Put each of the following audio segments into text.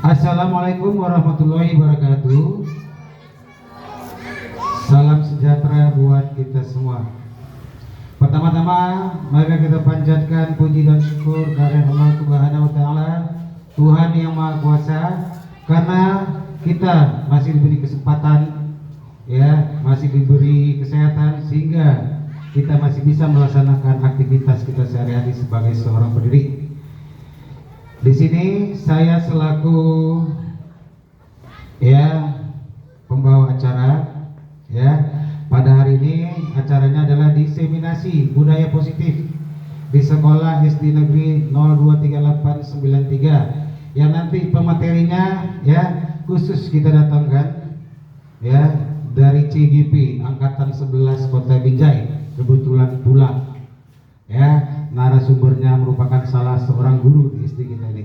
Assalamualaikum warahmatullahi wabarakatuh. Salam sejahtera buat kita semua. Pertama-tama, mari kita panjatkan puji dan syukur kepada Allah Subhanahu wa taala, Tuhan yang Maha Kuasa, karena kita masih diberi kesempatan, masih diberi kesehatan sehingga kita masih bisa melaksanakan aktivitas kita sehari-hari sebagai seorang pendidik. Di sini saya selaku pembawa acara. Pada hari ini acaranya adalah diseminasi budaya positif di sekolah SD Negeri 023893 yang nanti pematerinya khusus kita datangkan dari CGP Angkatan 11 Kota Binjai, kebetulan pula narasumbernya merupakan salah seorang guru di SD kita ini.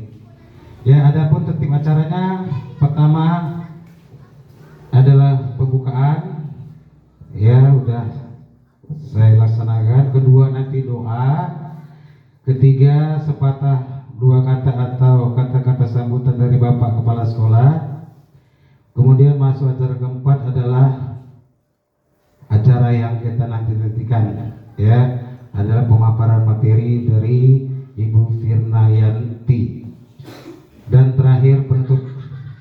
Adapun tertib acaranya, pertama adalah pembukaan, udah saya laksanakan. Kedua nanti doa. Ketiga sepatah dua kata atau kata-kata sambutan dari Bapak Kepala Sekolah. Kemudian masuk acara keempat adalah acara yang kita nantikan, adalah pemaparan materi dari Ibu Firnayanti. Dan terakhir penutup.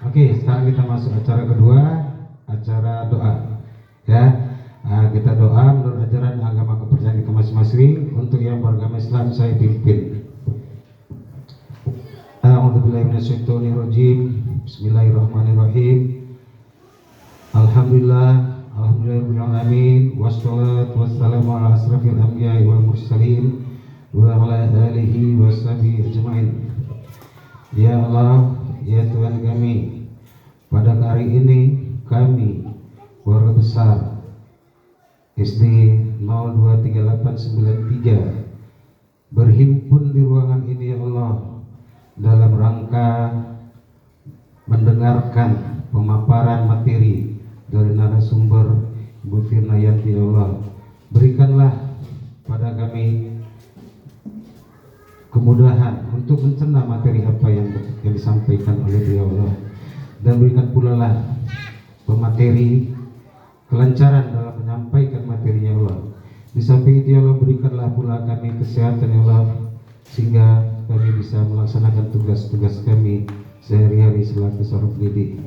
Oke, sekarang kita masuk acara kedua, acara doa. Kita doa menurut ajaran agama kepercayaan kita masing-masing. Untuk yang beragama Islam saya pimpin. A'udzubillahi minasyaitonirrajim. Bismillahirrahmanirrahim. Alhamdulillahirabbil alamin, wassalatu wassalamu ala asrafil anbiya'i wal mursalin wa ala alihi washabihi ajmain. Ya Allah, ya Tuhan kami, pada hari ini kami keluarga besar SD 023893 berhimpun di ruangan ini ya Allah, dalam rangka mendengarkan pemaparan materi dari narasumber Ibu Firnayanti. Ya Allah, berikanlah pada kami kemudahan untuk mencerna materi apa yang disampaikan oleh dia Allah, dan berikan pula lah pemateri kelancaran dalam menyampaikan materinya Allah. Di samping itu ya Allah, berikanlah pula kami kesehatan ya Allah, sehingga kami bisa melaksanakan tugas-tugas kami sehari-hari selaku seorang pendidik.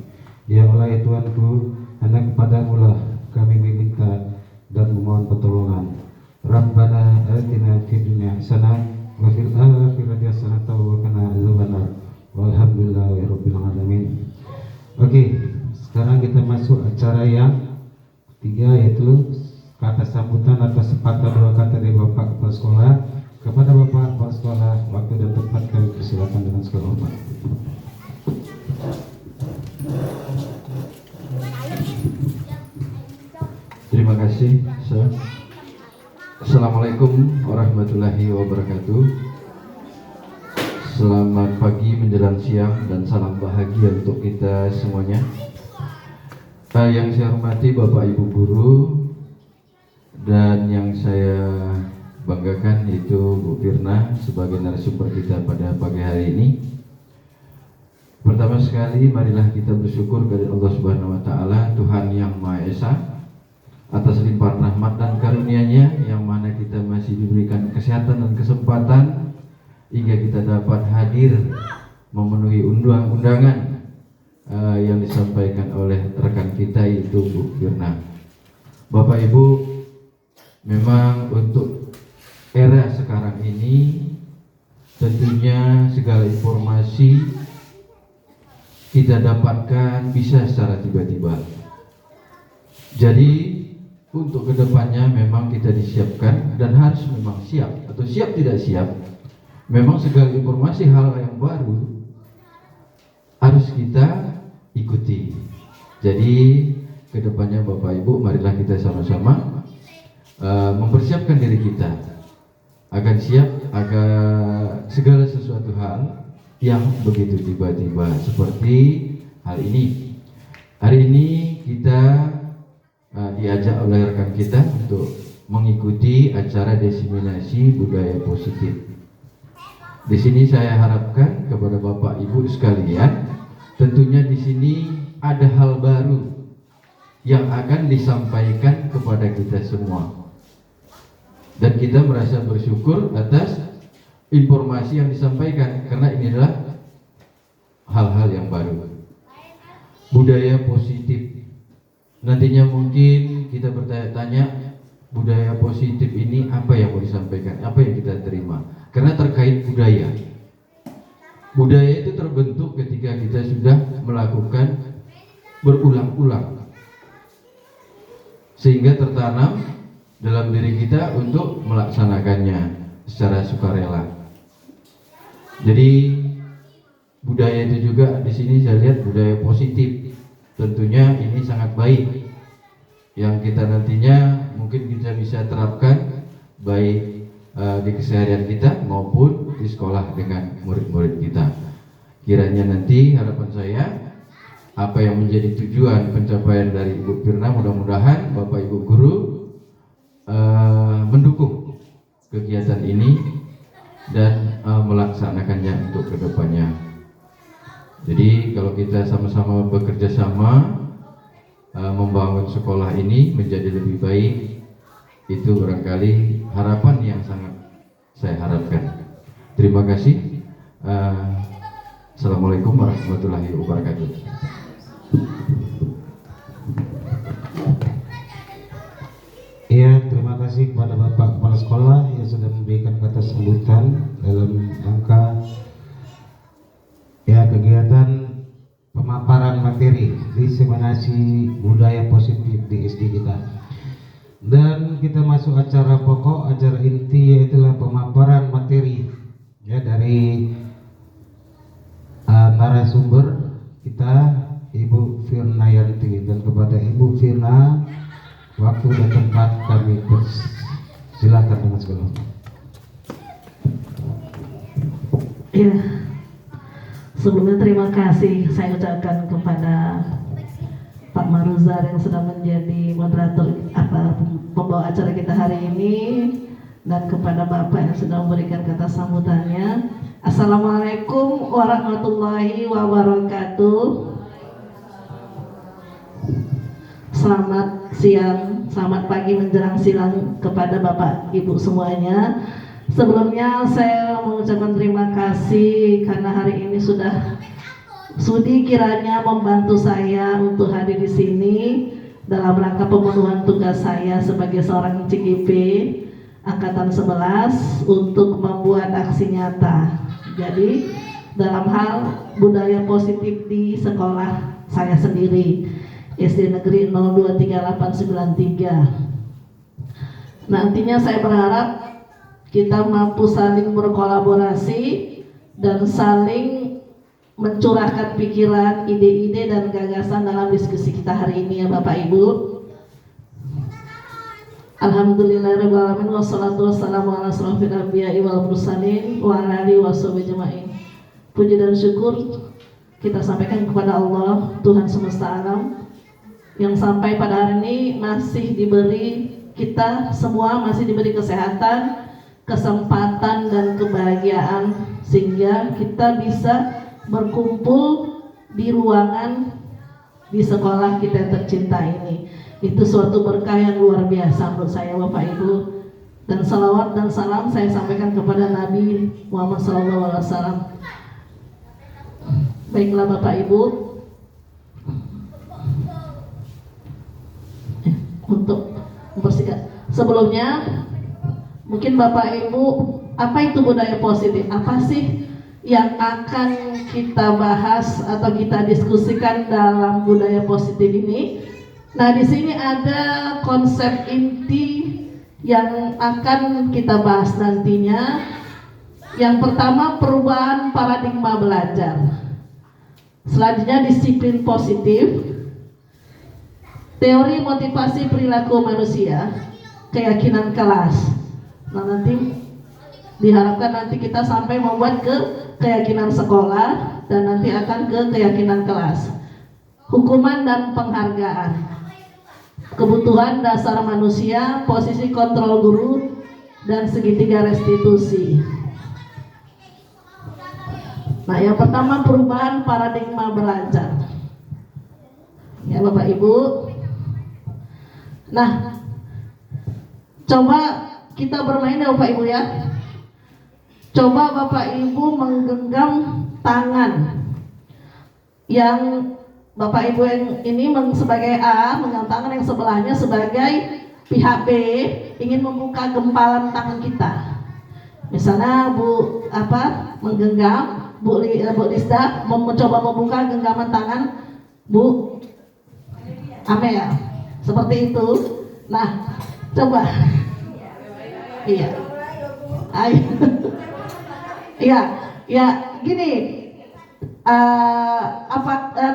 Ya Allah ya Tuhanku, hanya kepadamu lah kami meminta dan memohon pertolongan. Rabbana atina fid dunya hasanah wa fil akhirati hasanah wa qina adzabannar. Walhamdulillahirabbil alamin. Oke, sekarang kita masuk acara yang ketiga, yaitu kata sambutan atau sepatah dua kata dari Bapak Kepala Sekolah. Kepada Bapak Kepala Sekolah, waktu dan tempat kami persilakan dengan segala hormat. Terima kasih. Assalamualaikum warahmatullahi wabarakatuh. Selamat pagi menjelang siang dan salam bahagia untuk kita semuanya. Yang saya hormati Bapak Ibu Guru, dan yang saya banggakan yaitu Bu Firna sebagai narasumber kita pada pagi hari ini. Pertama sekali marilah kita bersyukur kepada Allah Subhanahu wa taala, Tuhan yang Maha Esa, atas limpahan rahmat dan karunia-Nya yang mana kita masih diberikan kesehatan dan kesempatan hingga kita dapat hadir memenuhi undangan yang disampaikan oleh rekan kita yaitu Bu Firna. Bapak Ibu, memang untuk era sekarang ini tentunya segala informasi kita dapatkan bisa secara tiba-tiba. Jadi untuk kedepannya memang kita disiapkan dan harus memang siap atau siap tidak siap. Memang segala informasi hal yang baru harus kita ikuti. Jadi kedepannya Bapak Ibu, marilah kita sama-sama mempersiapkan diri kita agar siap agar segala sesuatu hal yang begitu tiba-tiba seperti hal ini. Hari ini kita diajak oleh rekan kita untuk mengikuti acara diseminasi budaya positif. Di sini saya harapkan kepada Bapak Ibu sekalian tentunya di sini ada hal baru yang akan disampaikan kepada kita semua. Dan kita merasa bersyukur atas informasi yang disampaikan, karena ini adalah hal-hal yang baru. Budaya positif. Nantinya mungkin kita bertanya-tanya, budaya positif ini apa yang mau disampaikan, apa yang kita terima. Karena terkait budaya. Budaya itu terbentuk ketika kita sudah melakukan berulang-ulang, sehingga tertanam dalam diri kita untuk melaksanakannya secara sukarela. Jadi budaya itu juga di sini saya lihat budaya positif. Tentunya ini sangat baik yang kita nantinya mungkin kita bisa terapkan baik di keseharian kita maupun di sekolah dengan murid-murid kita. Kiranya nanti harapan saya apa yang menjadi tujuan pencapaian dari Ibu Firna, mudah-mudahan Bapak Ibu guru mendukung kegiatan ini dan melaksanakannya untuk kedepannya. Jadi kalau kita sama-sama bekerja sama membangun sekolah ini menjadi lebih baik, itu barangkali harapan yang sangat saya harapkan. Terima kasih. Assalamualaikum warahmatullahi wabarakatuh. Ya, terima kasih kepada Bapak Kepala Sekolah yang sudah memberikan kata sambutan dalam rangka kegiatan pemaparan materi diseminasi budaya positif di SD kita. Dan kita masuk acara pokok, acara inti, yaitu pemaparan materi dari narasumber kita Ibu Firna Yanti. Dan kepada Ibu Firna, waktu dan tempat kami silakan dengan segala hormat. Ya, sebelumnya terima kasih saya ucapkan kepada Pak Maruzar yang sudah menjadi moderator pembawa acara kita hari ini, dan kepada Bapak yang sudah memberikan kata sambutannya. Assalamualaikum warahmatullahi wabarakatuh. Selamat siang, selamat pagi menjelang siang kepada Bapak Ibu semuanya. Sebelumnya saya mengucapkan terima kasih karena hari ini sudah sudi kiranya membantu saya untuk hadir di sini dalam rangka pemenuhan tugas saya sebagai seorang CGP Angkatan 11 untuk membuat aksi nyata. Jadi dalam hal budaya positif di sekolah saya sendiri, SD Negeri 023893. Nantinya saya berharap kita mampu saling berkolaborasi dan saling mencurahkan pikiran, ide-ide dan gagasan dalam diskusi kita hari ini ya Bapak Ibu. Alhamdulillahirrahmanirrahim. Wassalatu wassalamu ala asrofil anbiya'i wal mursalin wa ala alihi washabihi ajma'in. Puji dan syukur kita sampaikan kepada Allah, Tuhan semesta alam, yang sampai pada hari ini masih diberi, kita semua masih diberi kesehatan, kesempatan dan kebahagiaan, sehingga kita bisa berkumpul di ruangan di sekolah kita yang tercinta ini. Itu suatu berkah yang luar biasa menurut saya Bapak Ibu. Dan salawat dan salam saya sampaikan kepada Nabi Muhammad SAW. Baiklah Bapak Ibu, untuk membersihkan sebelumnya, mungkin Bapak Ibu, apa itu budaya positif? Apa sih yang akan kita bahas atau kita diskusikan dalam budaya positif ini? Nah, di sini ada konsep inti yang akan kita bahas nantinya. Yang pertama, perubahan paradigma belajar. Selanjutnya, disiplin positif, teori motivasi perilaku manusia, keyakinan kelas. Nah, nanti diharapkan nanti kita sampai membuat ke keyakinan sekolah dan nanti akan ke keyakinan kelas. Hukuman dan penghargaan, kebutuhan dasar manusia, posisi kontrol guru, dan segitiga restitusi. Nah, yang pertama perubahan paradigma belajar. Ya Bapak Ibu. Nah, coba kita bermain ya Bapak Ibu ya. Coba Bapak Ibu menggenggam tangan yang Bapak Ibu yang ini sebagai A, menggenggam tangan yang sebelahnya sebagai pihak B ingin membuka gempalan tangan kita. Misalnya Bu menggenggam, Bu Lisda mencoba membuka genggaman tangan Bu Amel, seperti itu. Nah, coba. Iya. Ayo. Ya, gini.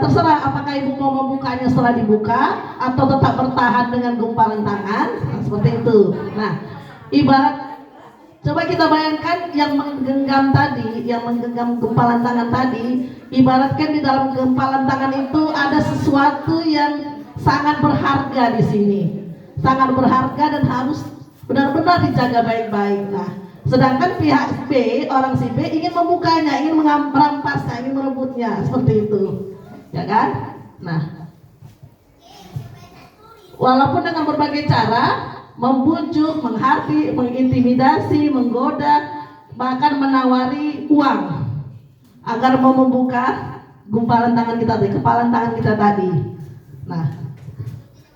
Terserah apakah Ibu mau membukanya setelah dibuka atau tetap bertahan dengan gumpalan tangan, seperti itu. Nah, ibarat coba kita bayangkan yang menggenggam tadi, yang menggenggam gumpalan tangan tadi, ibaratkan di dalam gumpalan tangan itu ada sesuatu yang sangat berharga di sini, sangat berharga dan harus benar-benar dijaga baik-baik. Nah, sedangkan pihak B, orang si B ingin membukanya, ingin merampasnya, ingin merebutnya, seperti itu, ya kan? Nah, walaupun dengan berbagai cara, membujuk, menghardik, mengintimidasi, menggoda, bahkan menawari uang agar mau membuka gumpalan tangan kita tadi, kepalan tangan kita tadi. Nah,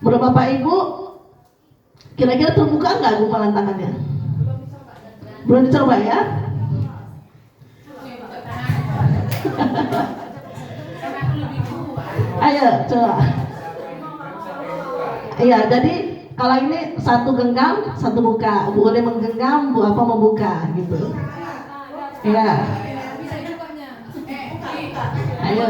menurut Bapak Ibu, kira-kira terbuka nggak gumpalan tangannya? Belum dicoba ya? Ayo coba. Iya, jadi kalau ini satu genggam, satu buka. Boleh menggenggam, Bu apa membuka gitu. Iya. Ayo.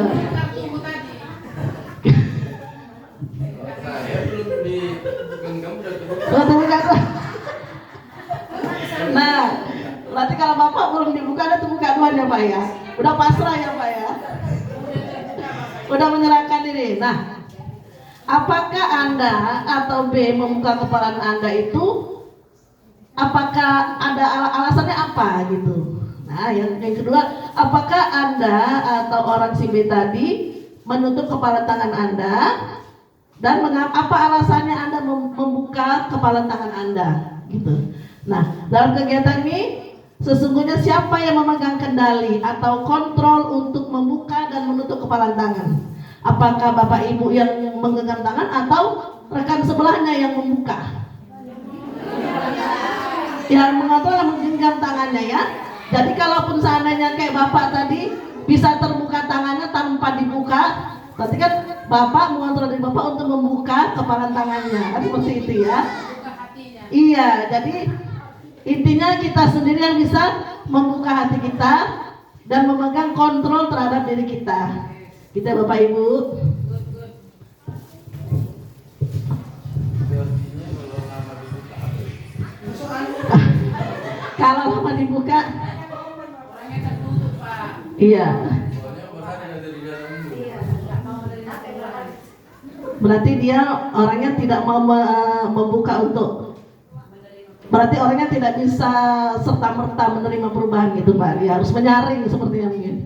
Nah, berarti kalau Bapak belum dibuka, ada tuh buka duluan ya Pak ya. Udah pasrah ya Pak ya. Udah menyerahkan diri. Nah, apakah Anda atau B membuka kepalan Anda itu, apakah ada alasannya apa gitu? Nah, yang kedua, apakah Anda atau orang si B tadi menutup kepala tangan Anda, dan apa alasannya Anda membuka kepala tangan Anda gitu? Nah, dalam kegiatan ini sesungguhnya siapa yang memegang kendali atau kontrol untuk membuka dan menutup kepala tangan? Apakah Bapak Ibu yang menggenggam tangan atau rekan sebelahnya yang membuka? Yang mengatur yang menggenggam tangannya ya. Jadi kalaupun seandainya kayak Bapak tadi bisa terbuka tangannya tanpa dibuka, berarti kan Bapak mengontrol dari Bapak untuk membuka kepala tangannya, kan seperti itu ya. Iya, jadi intinya kita sendiri yang bisa membuka hati kita dan memegang kontrol terhadap diri kita. Kita Bapak Ibu. Kalau lama dibuka, iya. Berarti dia orangnya tidak mau membuka untuk, berarti orangnya tidak bisa serta-merta menerima perubahan gitu Pak. Dia harus menyaring sepertinya mungkin.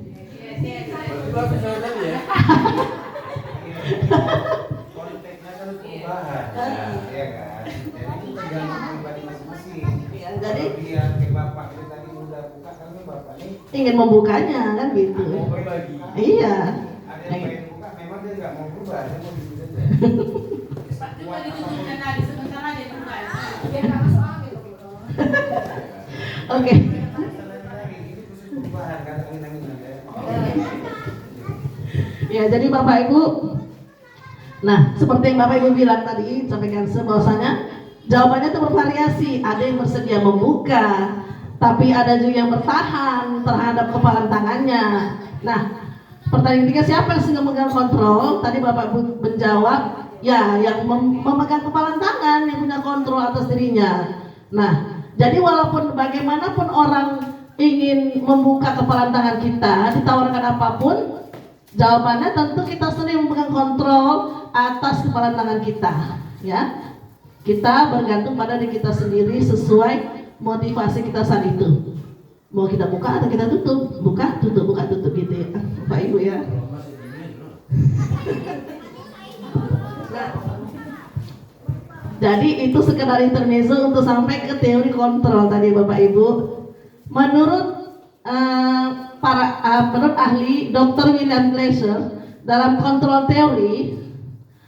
Konteksnya kan perubahan, ya kan? Jadi itu tergantung pribadi masing-masing. Jadi dia ke Bapak itu tadi udah buka, kan Bapak ini ingin membukanya kan gitu. mau berbagi. Iya. Ada yang pengen buka, memang dia nggak mau berubah, dia mau gitu saja. Oke. Ya, jadi Bapak Ibu, nah seperti yang Bapak Ibu bilang tadi, sampaikan bahwasanya jawabannya itu bervariasi. Ada yang bersedia membuka, tapi ada juga yang bertahan terhadap kepalan tangannya. Nah, pertanyaan ketiga, siapa yang sedang memegang kontrol? Tadi Bapak Ibu menjawab, ya yang memegang kepalan tangan, yang punya kontrol atas dirinya. Nah, jadi walaupun bagaimanapun orang ingin membuka kepalan tangan kita, ditawarkan apapun, jawabannya tentu kita sendiri memegang kontrol atas kepalan tangan kita, ya. Kita bergantung pada diri kita sendiri sesuai motivasi kita saat itu. Mau kita buka atau kita tutup, buka tutup gitu ya, Bapak Ibu ya. Nah, jadi itu sekedar intermezzo untuk sampai ke teori kontrol tadi Bapak Ibu. Menurut menurut ahli Dr. William Glasser dalam kontrol teori,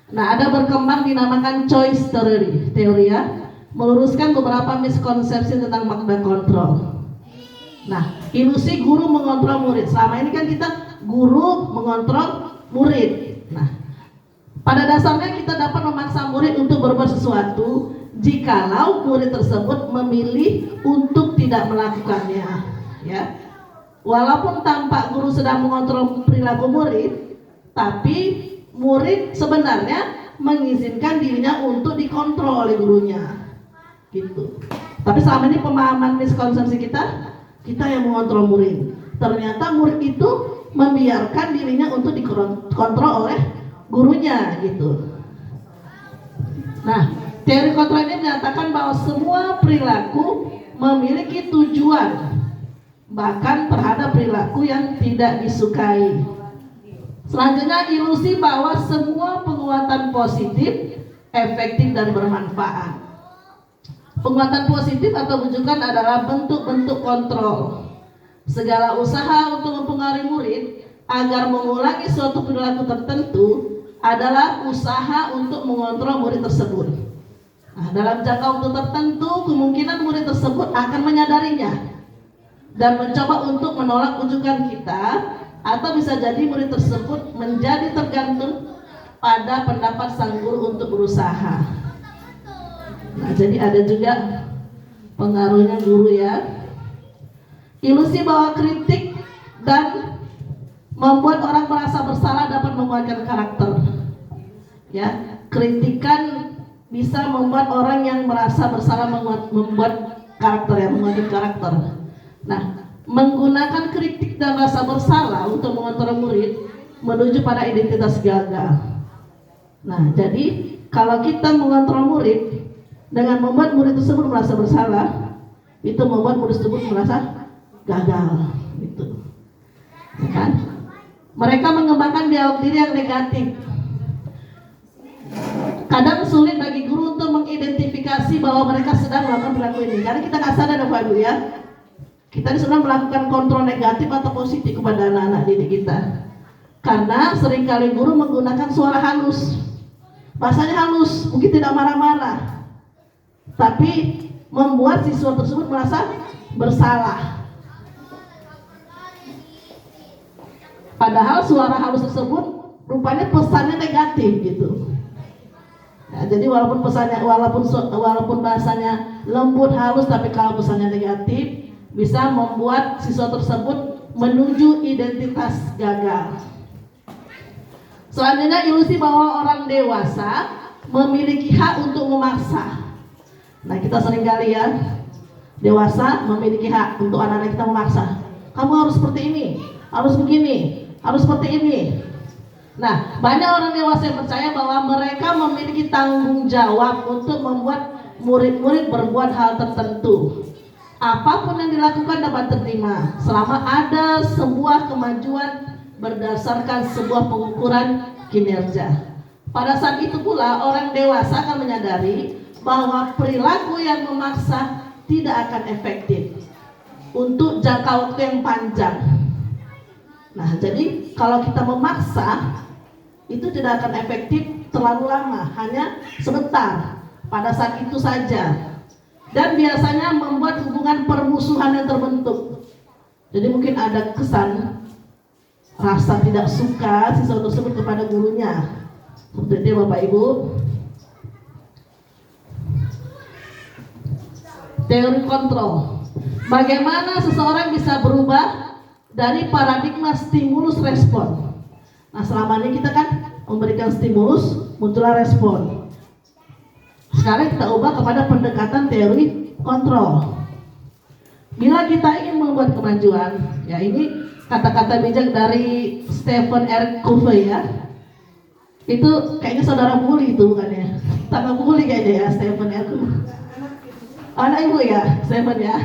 nah ada berkembang dinamakan choice teori ya, meluruskan beberapa miskonsepsi tentang makna kontrol. Nah, ilusi guru mengontrol murid. Selama ini kan kita guru mengontrol murid. Nah, pada dasarnya kita dapat memaksa murid untuk berbuat sesuatu jikalau murid tersebut memilih untuk tidak melakukannya, ya. Walaupun tampak guru sedang mengontrol perilaku murid, tapi murid sebenarnya mengizinkan dirinya untuk dikontrol oleh gurunya, gitu. Tapi selama ini pemahaman miskonsepsi kita yang mengontrol murid. Ternyata murid itu membiarkan dirinya untuk dikontrol oleh gurunya, gitu. Nah, teori kontrol ini menyatakan bahwa semua perilaku memiliki tujuan, bahkan terhadap perilaku yang tidak disukai. Selanjutnya, ilusi bahwa semua penguatan positif efektif dan bermanfaat. Penguatan positif atau rujukan adalah bentuk-bentuk kontrol. Segala usaha untuk mempengaruhi murid agar mengulangi suatu perilaku tertentu adalah usaha untuk mengontrol murid tersebut. Nah, dalam jangka waktu tertentu kemungkinan murid tersebut akan menyadarinya dan mencoba untuk menolak rujukan kita, atau bisa jadi murid tersebut menjadi tergantung pada pendapat sang guru untuk berusaha. Nah, jadi ada juga pengaruhnya guru ya. Ilusi bahwa kritik dan membuat orang merasa bersalah dapat menguatkan karakter. Ya, kritikan bisa membuat orang yang merasa bersalah membuat karakter, ya, menguatkan karakter. Nah, menggunakan kritik dan rasa bersalah untuk mengontrol murid menuju pada identitas gagal. Nah, jadi kalau kita mengontrol murid dengan membuat murid tersebut merasa bersalah, itu membuat murid tersebut merasa gagal, gitu. Ya kan? Mereka mengembangkan dialog diri yang negatif. Kadang sulit bagi guru untuk mengidentifikasi bahwa mereka sedang melakukan perilaku ini, karena kita nggak sadar, Bapak Ibu ya. Kita sedang melakukan kontrol negatif atau positif kepada anak-anak didik kita. Karena seringkali guru menggunakan suara halus, bahasanya halus, mungkin tidak marah-marah, tapi membuat siswa tersebut merasa bersalah. Padahal suara halus tersebut rupanya pesannya negatif, gitu. Ya, jadi walaupun bahasanya lembut halus, tapi kalau pesannya negatif bisa membuat siswa tersebut menuju identitas gagal. Selanjutnya, ilusi bahwa orang dewasa memiliki hak untuk memaksa. Nah, kita sering kali ya, dewasa memiliki hak untuk anak-anak kita memaksa. Kamu harus seperti ini, harus begini, harus seperti ini. Nah, banyak orang dewasa yang percaya bahwa mereka memiliki tanggung jawab untuk membuat murid-murid berbuat hal tertentu. Apapun yang dilakukan dapat diterima selama ada sebuah kemajuan berdasarkan sebuah pengukuran kinerja. Pada saat itu pula orang dewasa akan menyadari bahwa perilaku yang memaksa tidak akan efektif untuk jangka waktu yang panjang. Nah, jadi kalau kita memaksa itu tidak akan efektif terlalu lama, hanya sebentar, pada saat itu saja. Dan biasanya membuat hubungan permusuhan yang terbentuk. Jadi mungkin ada kesan rasa tidak suka siswa tersebut kepada gurunya. Seperti itu, Bapak Ibu. Teori kontrol. Bagaimana seseorang bisa berubah dari paradigma stimulus respon. Nah, selama ini kita kan memberikan stimulus, muncullah respon. Sekarang kita ubah kepada pendekatan teori kontrol. Bila kita ingin membuat kemajuan, ya ini kata-kata bijak dari Stephen R. Covey ya. Itu kayaknya saudara Bully itu bukannya? Tangga Bully kayaknya ya, Stephen R. Covey. Anak ibu ya, Stephen ya.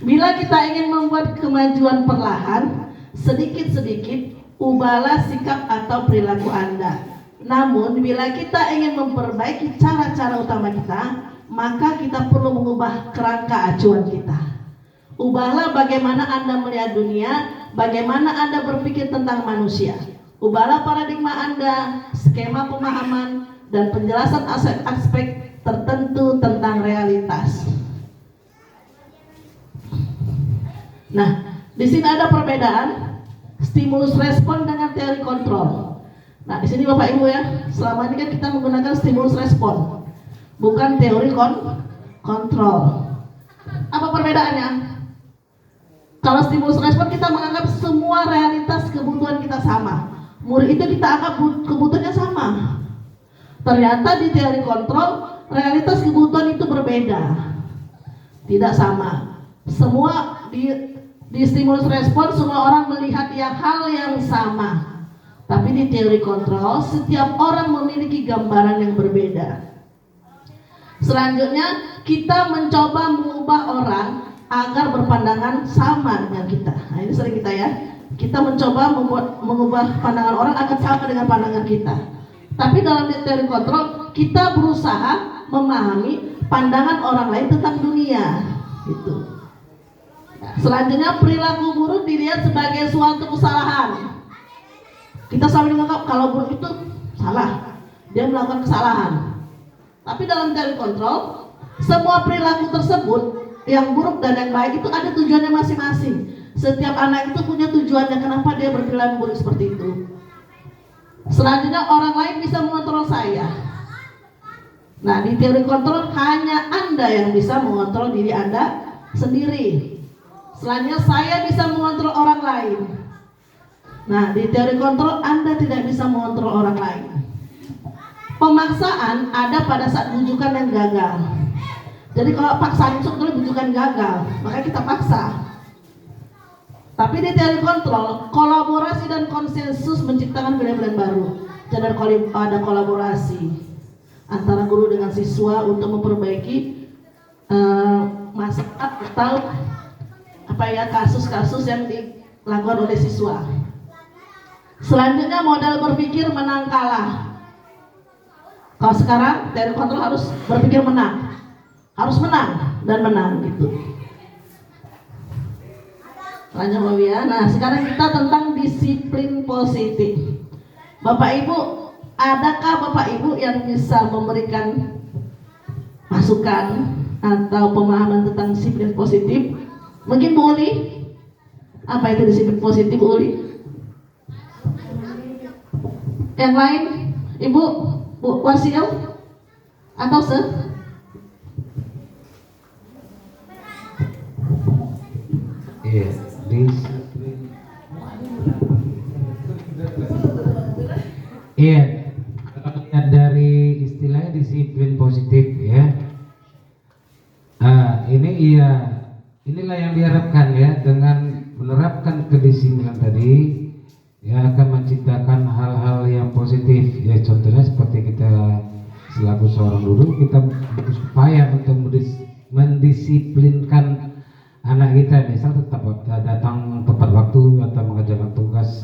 Bila kita ingin membuat kemajuan perlahan, sedikit-sedikit ubahlah sikap atau perilaku Anda. Namun bila kita ingin memperbaiki cara-cara utama kita, maka kita perlu mengubah kerangka acuan kita. Ubahlah bagaimana Anda melihat dunia, bagaimana Anda berpikir tentang manusia. Ubahlah paradigma Anda, skema pemahaman, dan penjelasan aspek tertentu tentang realitas. Nah, di sini ada perbedaan stimulus respon dengan teori kontrol. Nah, di sini Bapak Ibu ya, selama ini kan kita menggunakan stimulus respon, bukan teori kontrol. Apa perbedaannya? Kalau stimulus respon kita menganggap semua realitas kebutuhan kita sama. Murid itu kita anggap kebutuhannya sama. Ternyata di teori kontrol realitas kebutuhan itu berbeda, tidak sama. Semua di stimulus respon semua orang melihat hal yang sama, tapi di teori kontrol setiap orang memiliki gambaran yang berbeda. Selanjutnya kita mencoba mengubah orang agar berpandangan sama dengan kita. Nah, ini sering kita ya, kita mencoba mengubah pandangan orang agar sama dengan pandangan kita. Tapi dalam teori kontrol kita berusaha memahami pandangan orang lain tentang dunia, gitu. Selanjutnya perilaku buruk dilihat sebagai suatu kesalahan. Kita selalu menganggap kalau buruk itu salah, dia melakukan kesalahan. Tapi dalam teori kontrol, semua perilaku tersebut yang buruk dan yang baik itu ada tujuannya masing-masing. Setiap anak itu punya tujuannya kenapa dia berperilaku buruk seperti itu. Selanjutnya orang lain bisa mengontrol saya. Nah, di teori kontrol hanya Anda yang bisa mengontrol diri Anda sendiri. Selanjutnya saya bisa mengontrol orang lain. Nah, di teori kontrol Anda tidak bisa mengontrol orang lain. Pemaksaan ada pada saat bujukan yang gagal. Jadi kalau paksaan itu sebetulnya bujukan gagal, maka kita paksa. Tapi di teori kontrol, kolaborasi dan konsensus menciptakan pilihan-pilihan baru. Jadi ada kolaborasi antara guru dengan siswa untuk memperbaiki masalah atau kasus-kasus yang dilakukan oleh siswa. Selanjutnya modal berpikir menang kalah. Kalau sekarang teori kontrol harus berpikir menang, harus menang dan menang gitu. Lanjut Bapak ya. Nah, sekarang kita tentang disiplin positif. Bapak Ibu, adakah Bapak Ibu yang bisa memberikan masukan atau pemahaman tentang disiplin positif? Mungkin Bu Uli, apa itu disiplin positif Bu Uli? Yang lain, Ibu, Bu Wasil, atau Iya, iya. Kalau lihat dari istilahnya disiplin positif ya. Inilah yang diharapkan ya, dengan menerapkan kedisiplinan tadi ya akan menciptakan hal-hal yang positif ya. Contohnya seperti kita selaku seorang guru, kita berupaya untuk mendisiplinkan anak kita, misal tetap datang tepat waktu atau mengerjakan tugas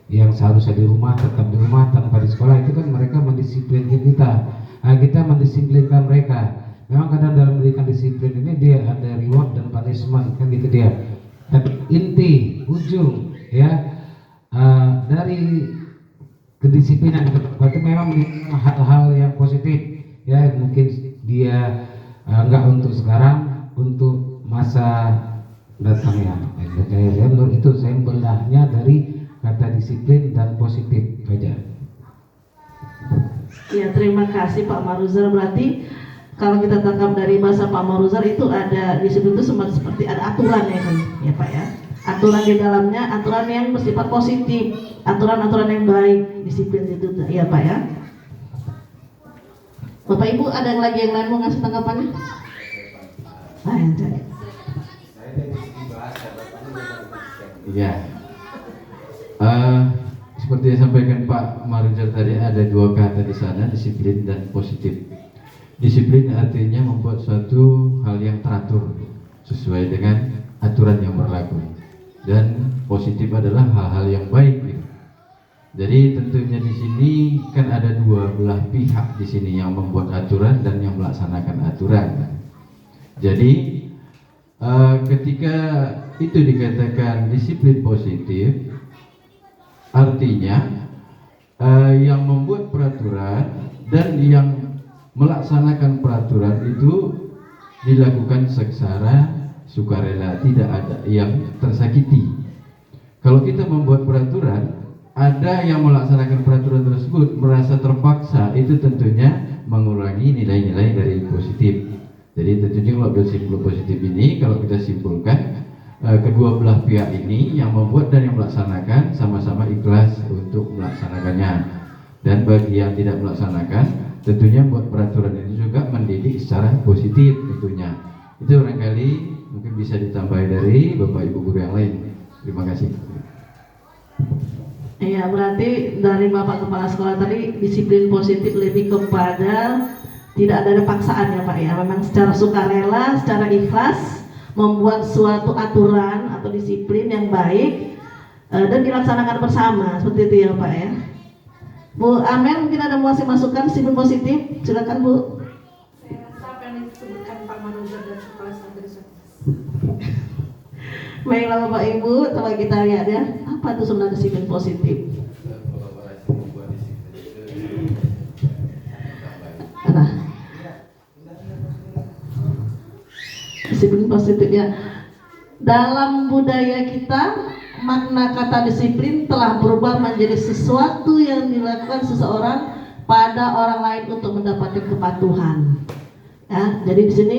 yang seharusnya di rumah tetap di rumah tanpa di sekolah. Itu kan mereka mendisiplinkan kita. Nah, kita mendisiplinkan mereka. Memang kadang dalam memberikan disiplin ini dia ada reward dan punishment kan gitu dia. Tapi inti ujung ya dari kedisiplinan itu memang hal-hal yang positif ya. Mungkin dia enggak untuk sekarang, untuk masa datangnya. Menurut itu saya belahnya dari kata disiplin dan positif aja. Ya, terima kasih Pak Maruzar. Berarti kalau kita tangkap dari bahasa Pak Maruzar itu ada disiplin itu seperti ada aturan ya kan, ya Pak ya. Aturan di dalamnya, aturan yang bersifat positif, aturan-aturan yang baik, disiplin itu ya Pak ya. Bapak Ibu ada lagi yang lain mau ngasih tanggapannya? Iya. Seperti yang disampaikan Pak Maruzar tadi, ada dua kata di sana, disiplin dan positif. Disiplin artinya membuat suatu hal yang teratur sesuai dengan aturan yang berlaku, dan positif adalah hal-hal yang baik gitu. Jadi tentunya di sini kan ada dua belah pihak di sini, yang membuat aturan dan yang melaksanakan aturan. Jadi ketika itu dikatakan disiplin positif, artinya yang membuat peraturan dan yang melaksanakan peraturan itu dilakukan secara sukarela, tidak ada yang tersakiti. Kalau kita membuat peraturan, ada yang melaksanakan peraturan tersebut merasa terpaksa, itu tentunya mengurangi nilai-nilai dari positif. Jadi tentunya kalau disiplin positif ini, kalau kita simpulkan, kedua belah pihak ini, yang membuat dan yang melaksanakan, sama-sama ikhlas untuk melaksanakannya. Dan bagi yang tidak melaksanakan, tentunya buat peraturan ini juga mendidik secara positif tentunya. Itu barangkali mungkin bisa ditambah dari Bapak Ibu guru yang lain. Terima kasih. Iya, berarti dari Bapak Kepala Sekolah tadi disiplin positif lebih kepada tidak ada paksaan ya Pak ya, memang secara sukarela, secara ikhlas membuat suatu aturan atau disiplin yang baik dan dilaksanakan bersama, seperti itu ya Pak ya. Bu Amel mungkin ada mau masukan disiplin positif, silakan Bu. Saya rasa apa yang disebutkan Pak Manajer dan Kepala Sekolah tadi. Baiklah Bapak Ibu, coba kita lihat ya, apa itu sebenarnya disiplin positif. Nah, disiplin positif ya. Dalam budaya kita, makna kata disiplin telah berubah menjadi sesuatu yang dilakukan seseorang pada orang lain untuk mendapatkan kepatuhan. Ya, jadi di sini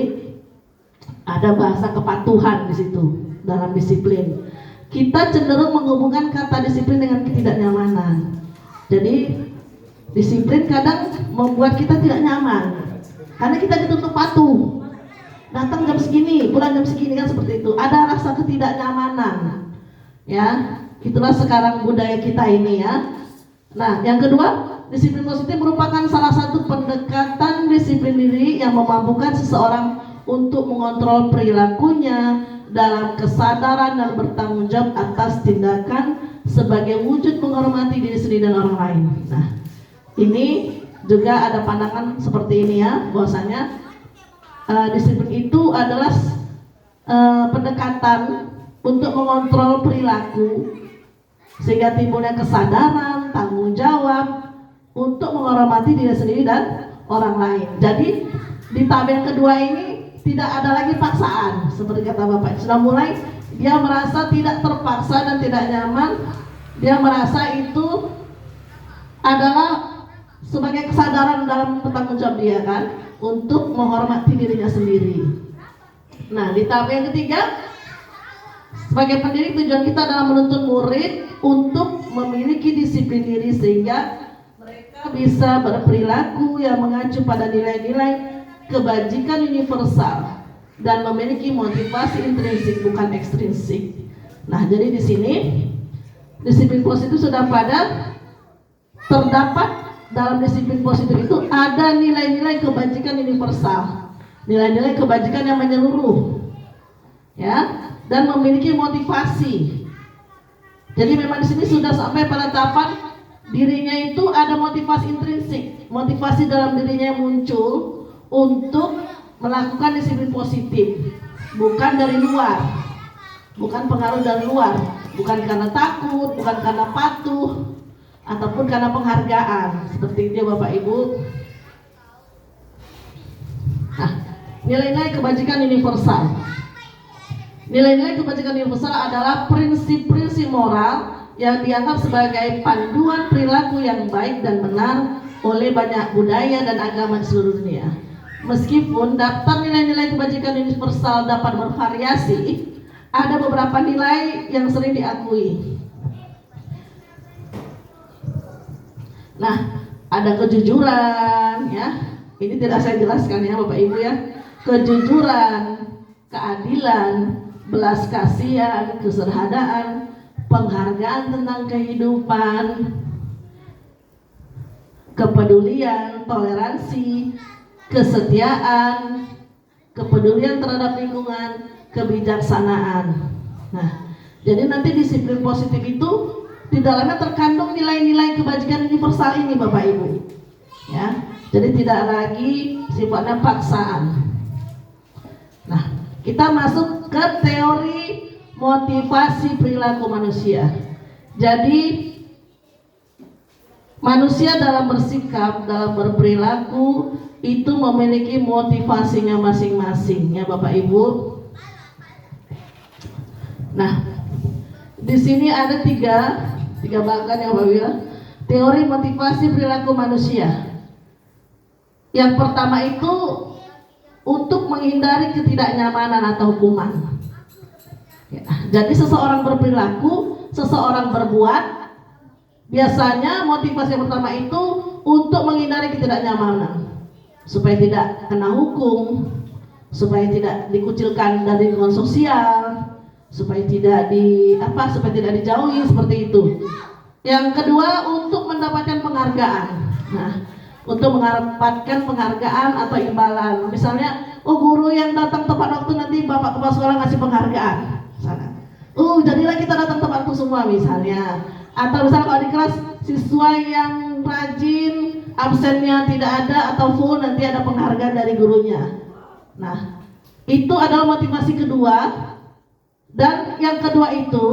ada bahasa kepatuhan di situ. Dalam disiplin, kita cenderung menghubungkan kata disiplin dengan ketidaknyamanan. Jadi disiplin kadang membuat kita tidak nyaman karena kita dituntut patuh. Datang jam segini, pulang jam segini, kan seperti itu. Ada rasa ketidaknyamanan. Ya, itulah sekarang budaya kita ini ya. Nah, yang kedua, disiplin positif merupakan salah satu pendekatan disiplin diri yang memampukan seseorang untuk mengontrol perilakunya dalam kesadaran dan bertanggung jawab atas tindakan sebagai wujud menghormati diri sendiri dan orang lain. Nah, ini juga ada pandangan seperti ini ya, bahwasanya disiplin itu adalah pendekatan untuk mengontrol perilaku sehingga timbulnya kesadaran, tanggung jawab untuk menghormati diri sendiri dan orang lain. Jadi di tahap yang kedua ini tidak ada lagi paksaan, seperti kata Bapak. Sudah mulai dia merasa tidak terpaksa dan tidak nyaman. Dia merasa itu adalah sebagai kesadaran dalam bertanggung jawab dia kan, untuk menghormati dirinya sendiri. Nah, di tahap yang ketiga, sebagai pendidik tujuan kita adalah menuntun murid untuk memiliki disiplin diri sehingga mereka bisa berperilaku yang mengacu pada nilai-nilai kebajikan universal dan memiliki motivasi intrinsik bukan ekstrinsik. Nah, jadi di sini disiplin positif sudah pada terdapat dalam disiplin positif itu ada nilai-nilai kebajikan universal, nilai-nilai kebajikan yang menyeluruh, ya, dan memiliki motivasi. Jadi memang di sini sudah sampai pada tahapan dirinya itu ada motivasi intrinsik, motivasi dalam dirinya yang muncul untuk melakukan disiplin positif, bukan dari luar, bukan pengaruh dari luar, bukan karena takut, bukan karena patuh, ataupun karena penghargaan. Seperti itu Bapak Ibu. Nah, nilai-nilai kebajikan universal. Nilai-nilai kebajikan universal adalah prinsip-prinsip moral yang dianggap sebagai panduan perilaku yang baik dan benar oleh banyak budaya dan agama di seluruh dunia. Meskipun daftar nilai-nilai kebajikan universal dapat bervariasi, ada beberapa nilai yang sering diakui. Nah, ada kejujuran ya. Ini tidak saya jelaskan ya Bapak Ibu ya. Kejujuran, keadilan, belas kasihan, kesederhanaan, penghargaan tentang kehidupan, kepedulian, toleransi, kesetiaan, kepedulian terhadap lingkungan, kebijaksanaan. Nah, jadi nanti disiplin positif itu di dalamnya terkandung nilai-nilai kebajikan universal ini Bapak Ibu. Ya, jadi tidak lagi sifatnya paksaan. Nah, kita masuk ke teori motivasi perilaku manusia. Jadi manusia dalam bersikap, dalam berperilaku itu memiliki motivasinya masing-masing ya Bapak Ibu. Nah, di sini ada tiga bagian yang berbeda. Teori motivasi perilaku manusia. Yang pertama itu untuk menghindari ketidaknyamanan atau hukuman. Ya, jadi seseorang berperilaku, seseorang berbuat, biasanya motivasi yang pertama itu untuk menghindari ketidaknyamanan, supaya tidak kena hukum, supaya tidak dikucilkan dari lingkungan sosial, supaya tidak dijauhi seperti itu. Yang kedua untuk mendapatkan penghargaan. Nah, untuk mendapatkan penghargaan atau imbalan. Misalnya, guru yang datang tepat waktu nanti bapak kepala sekolah ngasih penghargaan. Misalnya, jadilah kita datang tepat waktu semua misalnya. Atau misalnya kalau di kelas siswa yang rajin, absennya tidak ada atau full, nanti ada penghargaan dari gurunya. Nah, itu adalah motivasi kedua. Dan yang kedua itu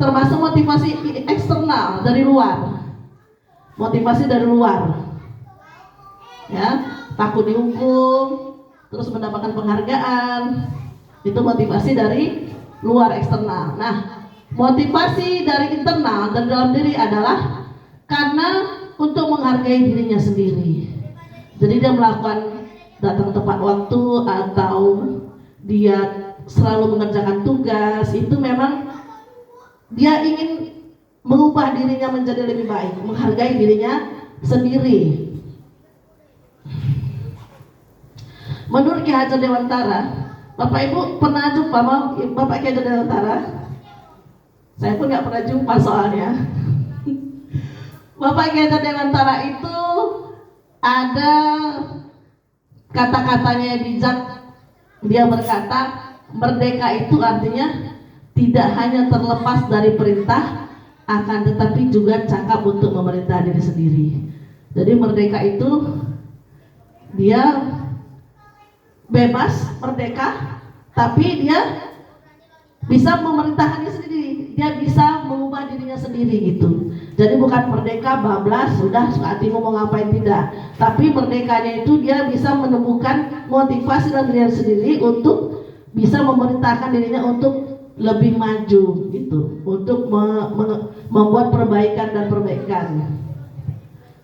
termasuk motivasi eksternal dari luar. Motivasi dari luar. Ya, takut dihukum, terus mendapatkan penghargaan. Itu motivasi dari luar eksternal. Nah, motivasi dari internal dan dalam diri adalah karena untuk menghargai dirinya sendiri. Jadi dia melakukan datang tepat waktu atau dia selalu mengerjakan tugas, itu memang dia ingin mengubah dirinya menjadi lebih baik, menghargai dirinya sendiri. Menurut Ki Hajar Dewantara, Bapak Ibu pernah jumpa Bapak Ki Hajar Dewantara? Saya pun nggak pernah jumpa soalnya. Bapak Ki Hajar Dewantara itu ada kata-katanya yang bijak. Dia berkata, merdeka itu artinya tidak hanya terlepas dari perintah, akan tetapi juga cakap untuk memerintah diri sendiri. Jadi merdeka itu dia bebas, merdeka, tapi dia bisa memerintahkannya sendiri, dia bisa mengubah dirinya sendiri gitu. Jadi bukan merdeka bablas, sudah suka hatimu mau ngapain, tidak. Tapi merdekanya itu dia bisa menemukan motivasi dalam dirinya sendiri untuk bisa memerintahkan dirinya untuk lebih maju gitu, untuk membuat perbaikan dan perbaikan.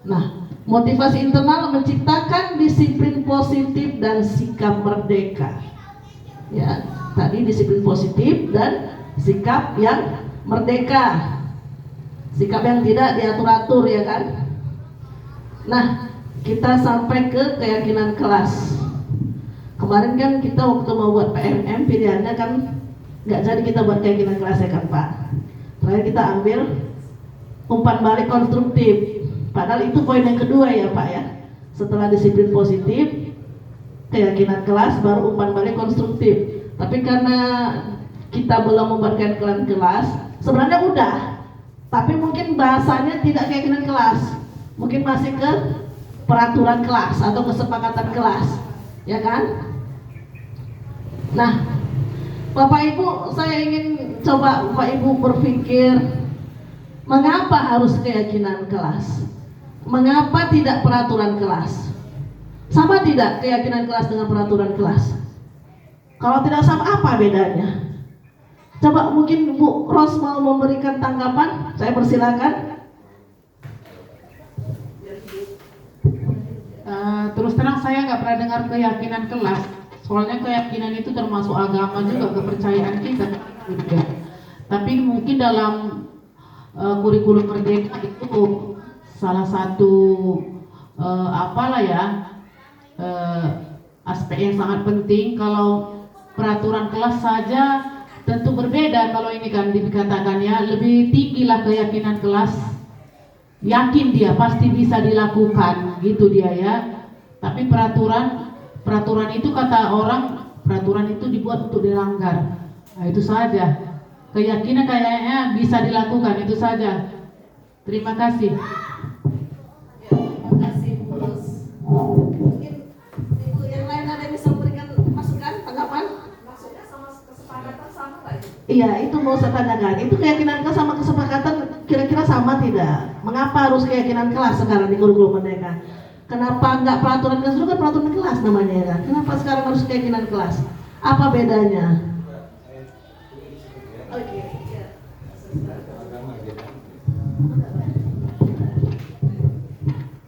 Nah, motivasi internal menciptakan disiplin positif dan sikap merdeka. Ya, tadi disiplin positif dan sikap yang merdeka, sikap yang tidak diatur-atur, ya kan. Nah, kita sampai ke keyakinan kelas. Kemarin kan kita waktu mau buat PMM pilihannya kan nggak jadi kita buat keyakinan kelas, ya kan Pak. Terakhir kita ambil umpan balik konstruktif. Padahal itu poin yang kedua ya Pak ya. Setelah disiplin positif, keyakinan kelas, baru umpan balik konstruktif. Tapi karena kita belum membuat keyakinan kelas, sebenarnya udah, tapi mungkin bahasanya tidak keyakinan kelas, mungkin masih ke peraturan kelas atau kesepakatan kelas, ya kan? Nah, Bapak Ibu, saya ingin coba Bapak Ibu berpikir, mengapa harus keyakinan kelas? Mengapa tidak peraturan kelas? Sama tidak keyakinan kelas dengan peraturan kelas? Kalau tidak sama, apa bedanya? Coba mungkin Bu Ros mau memberikan tanggapan, saya persilakan. Terus terang saya nggak pernah dengar keyakinan kelas. Soalnya keyakinan itu termasuk agama juga, kepercayaan kita juga. Tapi mungkin dalam kurikulum merdeka itu salah satu aspek yang sangat penting. Kalau peraturan kelas saja tentu berbeda. Kalau ini kan dikatakan ya, lebih tinggilah keyakinan kelas, yakin dia pasti bisa dilakukan gitu dia ya. Tapi peraturan itu kata orang peraturan itu dibuat untuk dilanggar. Nah, itu saja. Keyakinan kayaknya bisa dilakukan, itu saja. Terima kasih. Terima kasih, Terus mungkin ibu yang lain ada yang bisa memberikan masukan, tanggapan? Maksudnya sama kesepakatan sama nggak itu? Iya, itu mau saya tanyakan. Itu keyakinan kelas sama kesepakatan kira-kira sama tidak? Mengapa harus keyakinan kelas sekarang di kurikulum mereka? Kenapa nggak peraturan kelas? Dulu kan peraturan kelas namanya ya kan? Kenapa sekarang harus keyakinan kelas? Apa bedanya? Oke, ya.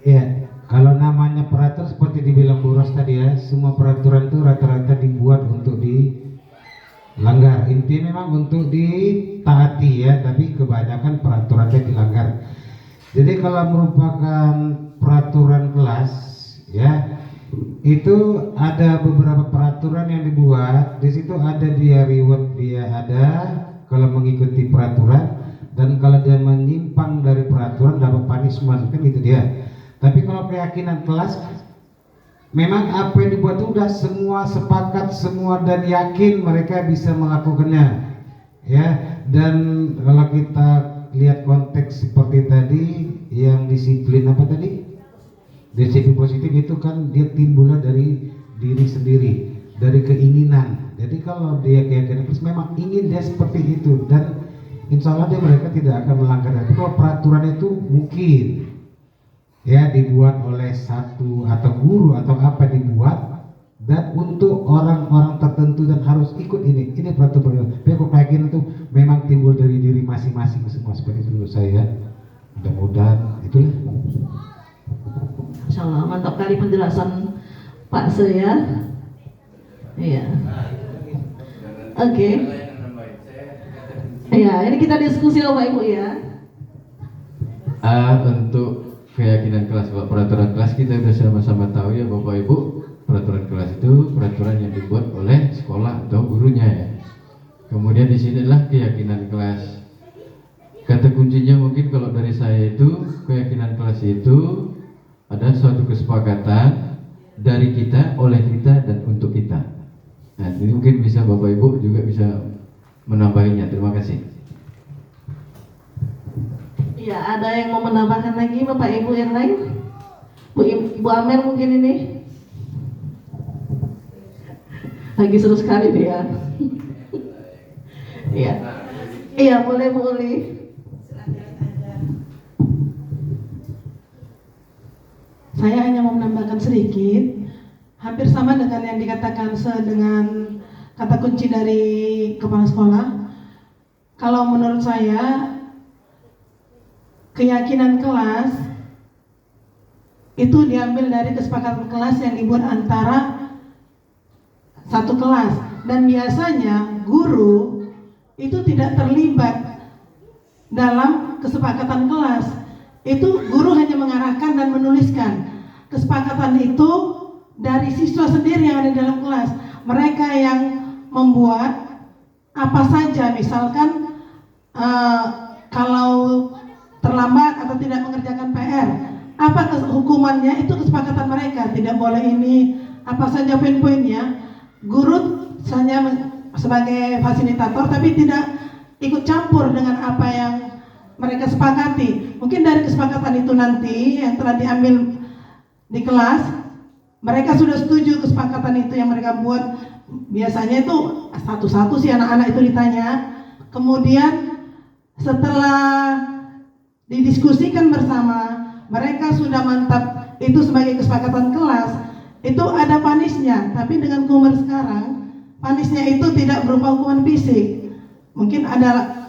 Ya, kalau namanya peraturan seperti dibilang Bu Ros tadi ya, semua peraturan itu rata-rata dibuat untuk dilanggar. Intinya memang untuk ditaati ya, tapi kebanyakan peraturannya dilanggar. Jadi kalau merupakan peraturan kelas ya, itu ada beberapa peraturan yang dibuat. Di situ ada dia reward, dia ada kalau mengikuti peraturan, dan kalau dia menyimpang dari peraturan dapat punishment, kan gitu dia. Tapi kalau keyakinan kelas, memang apa yang dibuat itu udah semua sepakat semua dan yakin mereka bisa melakukannya, ya. Dan kalau kita lihat konteks seperti tadi, yang disiplin apa tadi? Disiplin positif itu kan dia timbulnya dari diri sendiri, dari keinginan. Jadi kalau dia keyakinan kelas memang ingin dia seperti itu, dan insya Allah dia mereka tidak akan melanggar. Tapi kalau peraturan itu mungkin ya dibuat oleh satu atau guru atau apa dibuat dan untuk orang-orang tertentu dan harus ikut ini peraturan. Tapi aku yakin itu memang timbul dari diri masing-masing semua, seperti itu menurut saya. Mudah-mudahan itulah. Insya Allah mantap kali penjelasan Pak Se ya. Iya. Oke. Iya, ini kita diskusi Bapak Ibu ya. Untuk keyakinan kelas, peraturan kelas kita sudah sama-sama tahu ya Bapak Ibu. Peraturan kelas itu peraturan yang dibuat oleh sekolah atau gurunya ya. Kemudian di sinilah keyakinan kelas. Kata kuncinya mungkin kalau dari saya itu, keyakinan kelas itu ada suatu kesepakatan dari kita, oleh kita, dan untuk kita. Nah, ini mungkin bisa Bapak Ibu juga bisa menambahinya. Terima kasih. Iya, ada yang mau menambahkan lagi Bapak Ibu yang lain? Ibu Amer mungkin ini lagi seru sekali dia. Iya, iya boleh Bu Uli. Saya hanya mau menambahkan sedikit, hampir sama dengan yang dikatakan dengan kata kunci dari kepala sekolah. Kalau menurut saya, keyakinan kelas itu diambil dari kesepakatan kelas yang dibuat antara satu kelas, dan biasanya guru itu tidak terlibat dalam kesepakatan kelas. Itu guru hanya mengarahkan dan menuliskan. Kesepakatan itu dari siswa sendiri yang ada di dalam kelas. Mereka yang membuat apa saja, misalkan kalau terlambat atau tidak mengerjakan PR, apa hukumannya, itu kesepakatan mereka. Tidak boleh ini, apa saja poin-poinnya. Guru hanya sebagai fasilitator, tapi tidak ikut campur dengan apa yang mereka sepakati. Mungkin dari kesepakatan itu nanti yang telah diambil di kelas, mereka sudah setuju kesepakatan itu yang mereka buat. Biasanya itu satu-satu sih anak-anak itu ditanya. Kemudian setelah didiskusikan bersama, mereka sudah mantap itu sebagai kesepakatan kelas, itu ada panisnya. Tapi dengan kumur sekarang, panisnya itu tidak berupa hukuman fisik. Mungkin ada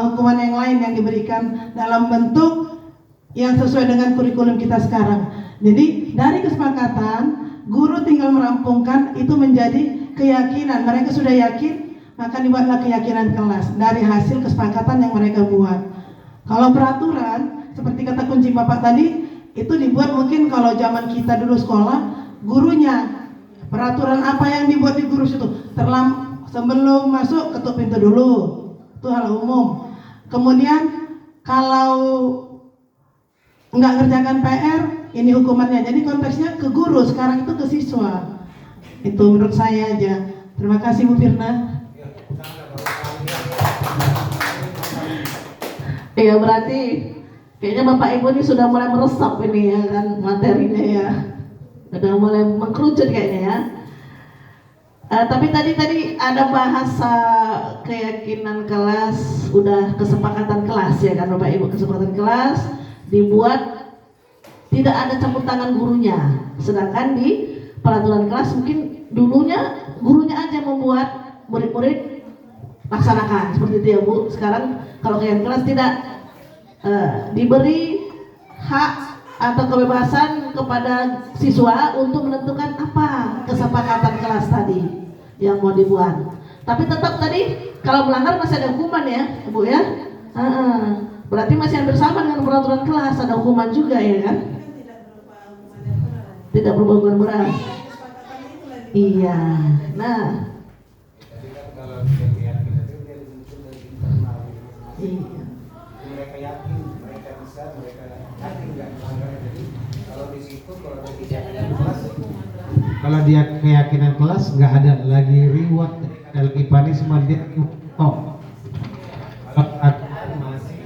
hukuman yang lain yang diberikan dalam bentuk yang sesuai dengan kurikulum kita sekarang. Jadi dari kesepakatan, guru tinggal merampungkan itu menjadi keyakinan. Mereka sudah yakin, maka dibuatlah keyakinan kelas dari hasil kesepakatan yang mereka buat. Kalau peraturan, seperti kata kunci Bapak tadi, itu dibuat mungkin kalau zaman kita dulu sekolah, gurunya peraturan apa yang dibuat di guru itu sebelum masuk ketuk pintu dulu, itu hal umum. Kemudian kalau nggak kerjakan PR, ini hukumannya. Jadi konteksnya ke guru, sekarang itu ke siswa. Itu menurut saya aja. Terima kasih Bu Firna. Iya, berarti kayaknya Bapak Ibu ini sudah mulai meresap ini ya kan materinya ya. Sudah mulai mengkerucut kayaknya ya. Tapi tadi ada bahasa keyakinan kelas, udah kesepakatan kelas ya kan Bapak Ibu, kesepakatan kelas dibuat tidak ada campur tangan gurunya. Sedangkan di peraturan kelas mungkin dulunya gurunya aja membuat, murid-murid laksanakan seperti itu ya Bu. Sekarang kalau keyakinan kelas tidak diberi hak atau kebebasan kepada siswa untuk menentukan apa kesepakatan kelas tadi yang mau dibuat. Tapi tetap tadi kalau melanggar masih ada hukuman ya, Bu ya. Berarti masih hampir sama dengan peraturan kelas, ada hukuman juga ya kan? Tidak berubah hukuman berat. Iya. Nah. Iya. Mereka yakin, mereka bisa, mereka yakin nggak melanggar. Jadi kalau di situ kalau ada keyakinan kelas, kalau dia keyakinan kelas nggak ada lagi reward, ada lagi punishment, dia top. Kalau ada masih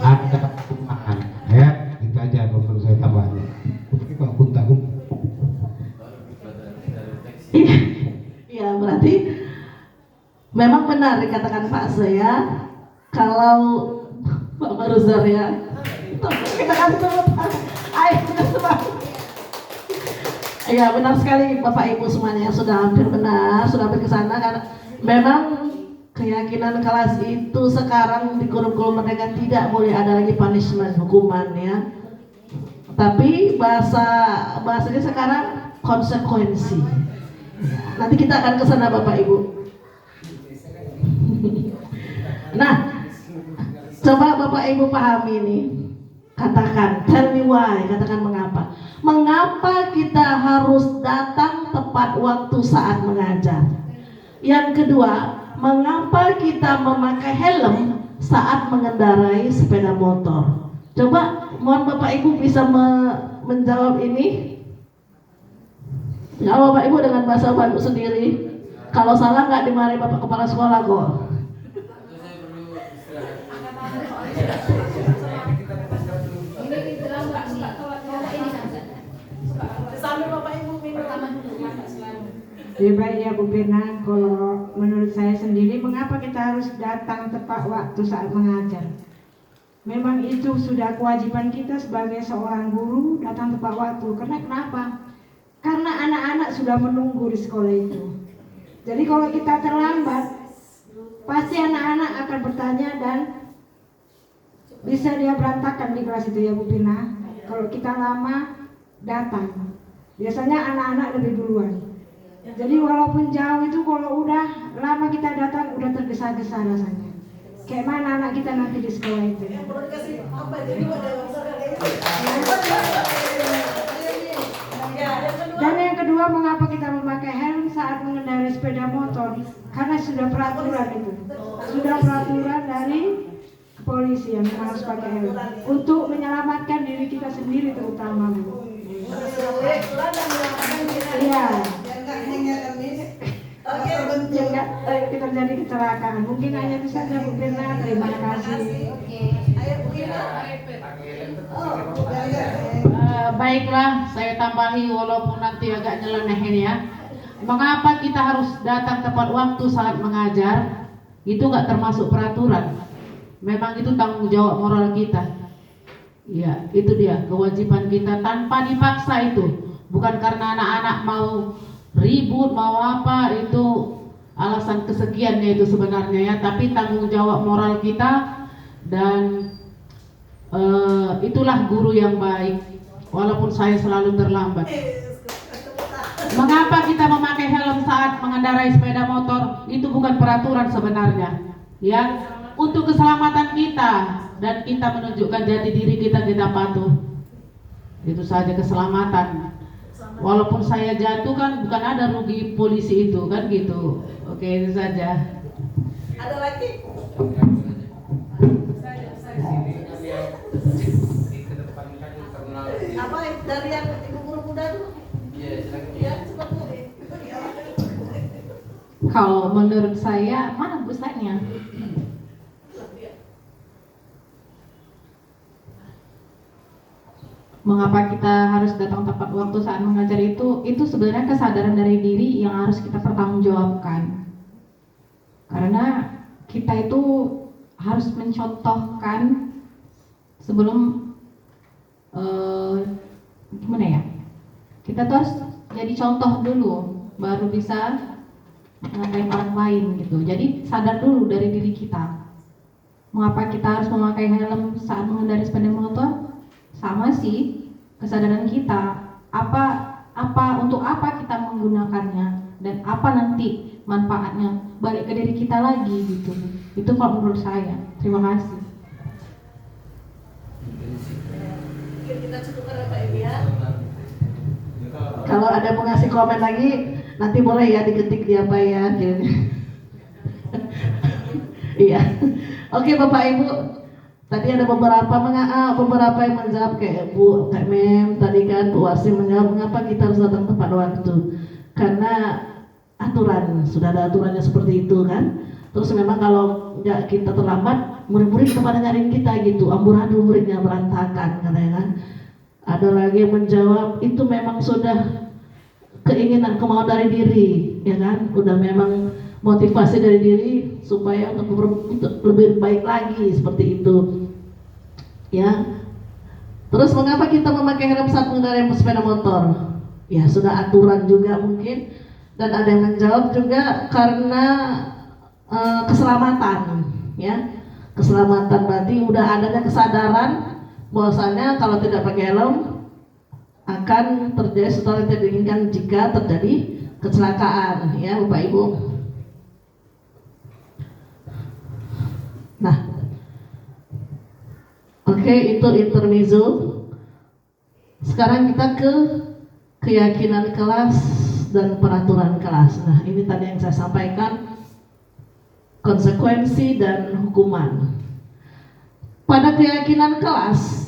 ada hukuman, ya itu aja kalau saya tambahnya. Tapi Pak Kunta. Iya, berarti memang benar dikatakan Pak saya kalau Pak Maruzar ya. Kita kasih tepuk tangan. Ayo kita semangat. Iya, benar sekali Bapak Ibu semuanya, sudah hampir benar, sudah hampir ke sana karena memang keyakinan kelas itu sekarang di kurikulum mereka tidak boleh ada lagi punishment, hukuman ya. Tapi bahasanya sekarang konsekuensi. Nanti kita akan ke sana Bapak Ibu. Nah, coba Bapak Ibu pahami ini. Katakan, tell me why, katakan mengapa. Mengapa kita harus datang tepat waktu saat mengajar? Yang kedua, mengapa kita memakai helm saat mengendarai sepeda motor? Coba, mohon Bapak Ibu bisa menjawab ini. Jawab Bapak Ibu dengan bahasa Bapak Ibu sendiri. Kalau salah nggak dimarahi Bapak Kepala Sekolah kok. Lebih baik ya Bu Firna, kalau menurut saya sendiri, mengapa kita harus datang tepat waktu saat mengajar? Memang itu sudah kewajiban kita sebagai seorang guru, datang tepat waktu. Karena kenapa? Karena anak-anak sudah menunggu di sekolah itu. Jadi kalau kita terlambat, pasti anak-anak akan bertanya dan bisa dia berantakan di kelas itu ya Bu Firna. Kalau kita lama datang, biasanya anak-anak lebih duluan. Jadi walaupun jauh itu, kalau udah lama kita datang, udah tergesa-gesa rasanya. Kayak mana anak kita nanti di sekolah itu. Dan yang kedua, mengapa kita memakai helm saat mengendarai sepeda motor? Karena sudah peraturan itu. Sudah peraturan dari kepolisian yang harus pakai helm. Untuk menyelamatkan diri kita sendiri terutama, Bu. Iya. Jangan terjadi kecelakaan. Mungkin hanya itu saja Bu Firna. Terima kasih. Baiklah, saya tambahi walaupun nanti agak nyeleneh ya. Mengapa kita harus datang tepat waktu saat mengajar? Itu nggak termasuk peraturan. Memang itu tanggung jawab moral kita. Ya, itu dia kewajiban kita tanpa dipaksa itu. Bukan karena anak-anak mau ribut, mau apa, itu alasan kesekiannya itu sebenarnya ya. Tapi tanggung jawab moral kita dan itulah guru yang baik. Walaupun saya selalu terlambat. Mengapa kita memakai helm saat mengendarai sepeda motor? Itu bukan peraturan sebenarnya, ya. Untuk keselamatan kita dan kita menunjukkan jati diri kita patuh. Itu saja keselamatan. Walaupun saya jatuh kan bukan ada rugi polisi itu kan gitu. Oke, itu saja. Ada lagi? Apa dari yang ibu guru muda dulu? Ya, cepat Bu. Kalau menurut saya, mana Bu slide-nya? Mengapa kita harus datang tepat waktu saat mengajar itu sebenarnya kesadaran dari diri yang harus kita pertanggungjawabkan. Karena kita itu harus mencontohkan sebelum gimana ya? Kita tuh harus jadi contoh dulu, baru bisa ngatain orang lain gitu. Jadi sadar dulu dari diri kita. Mengapa kita harus memakai helm saat mengendarai sepeda motor? Sama sih kesadaran kita. Untuk apa kita menggunakannya dan apa nanti manfaatnya balik ke diri kita lagi gitu. Itu kalau menurut saya. Terima kasih. Kita cukupkan ya Pak Ibu ya. Kalau ada mau ngasih komen lagi, nanti boleh ya diketik di apa ya. Iya. Oke Bapak Ibu, tadi ada beberapa yang menjawab kayak Kak Mem tadi kan, Bu Wasim menjawab mengapa kita harus datang tepat waktu. Karena aturan, sudah ada aturannya seperti itu kan. Terus memang kalau nggak kita terlambat, murid-murid kepada nyariin kita gitu, amburadul muridnya berantakan katanya kan. Ada lagi yang menjawab itu memang sudah keinginan kemauan dari diri, ya kan? Udah memang motivasi dari diri supaya untuk lebih baik lagi seperti itu, ya. Terus mengapa kita memakai helm saat mengendarai sepeda motor? Ya sudah aturan juga mungkin, dan ada yang menjawab juga karena keselamatan, ya. Keselamatan berarti udah adanya kesadaran bahwasanya kalau tidak pakai helm akan terjadi sesuatu yang tidak diinginkan jika terjadi kecelakaan, ya Bapak Ibu. Nah, oke, itu intermezzo. Sekarang kita ke keyakinan kelas dan peraturan kelas. Nah, ini tadi yang saya sampaikan, konsekuensi dan hukuman. Pada keyakinan kelas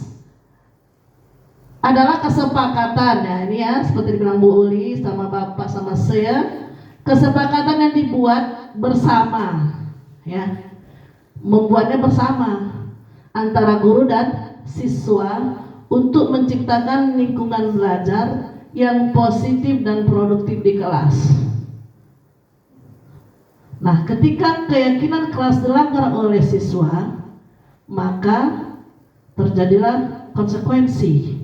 adalah kesepakatan, ya ini ya seperti dibilang Bu Uli sama Bapak sama saya, kesepakatan yang dibuat bersama, ya, membuatnya bersama antara guru dan siswa untuk menciptakan lingkungan belajar yang positif dan produktif di kelas. Nah, ketika keyakinan kelas dilanggar oleh siswa, maka terjadilah konsekuensi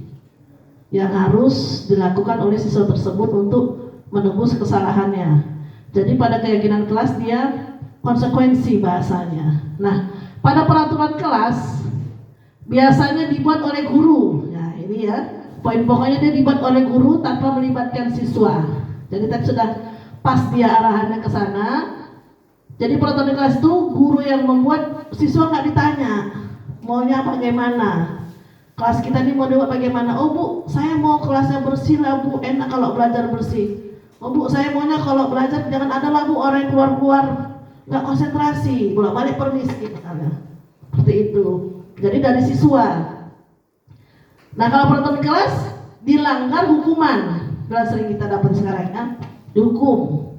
yang harus dilakukan oleh siswa tersebut untuk menebus kesalahannya. Jadi pada keyakinan kelas dia konsekuensi bahasanya. Nah, pada peraturan kelas biasanya dibuat oleh guru. Nah, ini ya, poin pokoknya dia dibuat oleh guru tanpa melibatkan siswa. Jadi tadi sudah pas dia arahannya ke sana. Jadi peraturan kelas itu guru yang membuat, siswa nggak ditanya maunya bagaimana. Kelas kita ini mau dibuat bagaimana? Oh Bu, saya mau kelasnya bersih lah Bu, enak kalau belajar bersih. Oh Bu, saya maunya kalau belajar jangan ada lah Bu orang yang keluar-keluar nggak konsentrasi, bolak-balik permisi misalnya. Seperti itu. Jadi dari siswa. Nah, kalau peraturan kelas dilanggar hukuman. Jelas sering kita dapat sekarang ya, dihukum.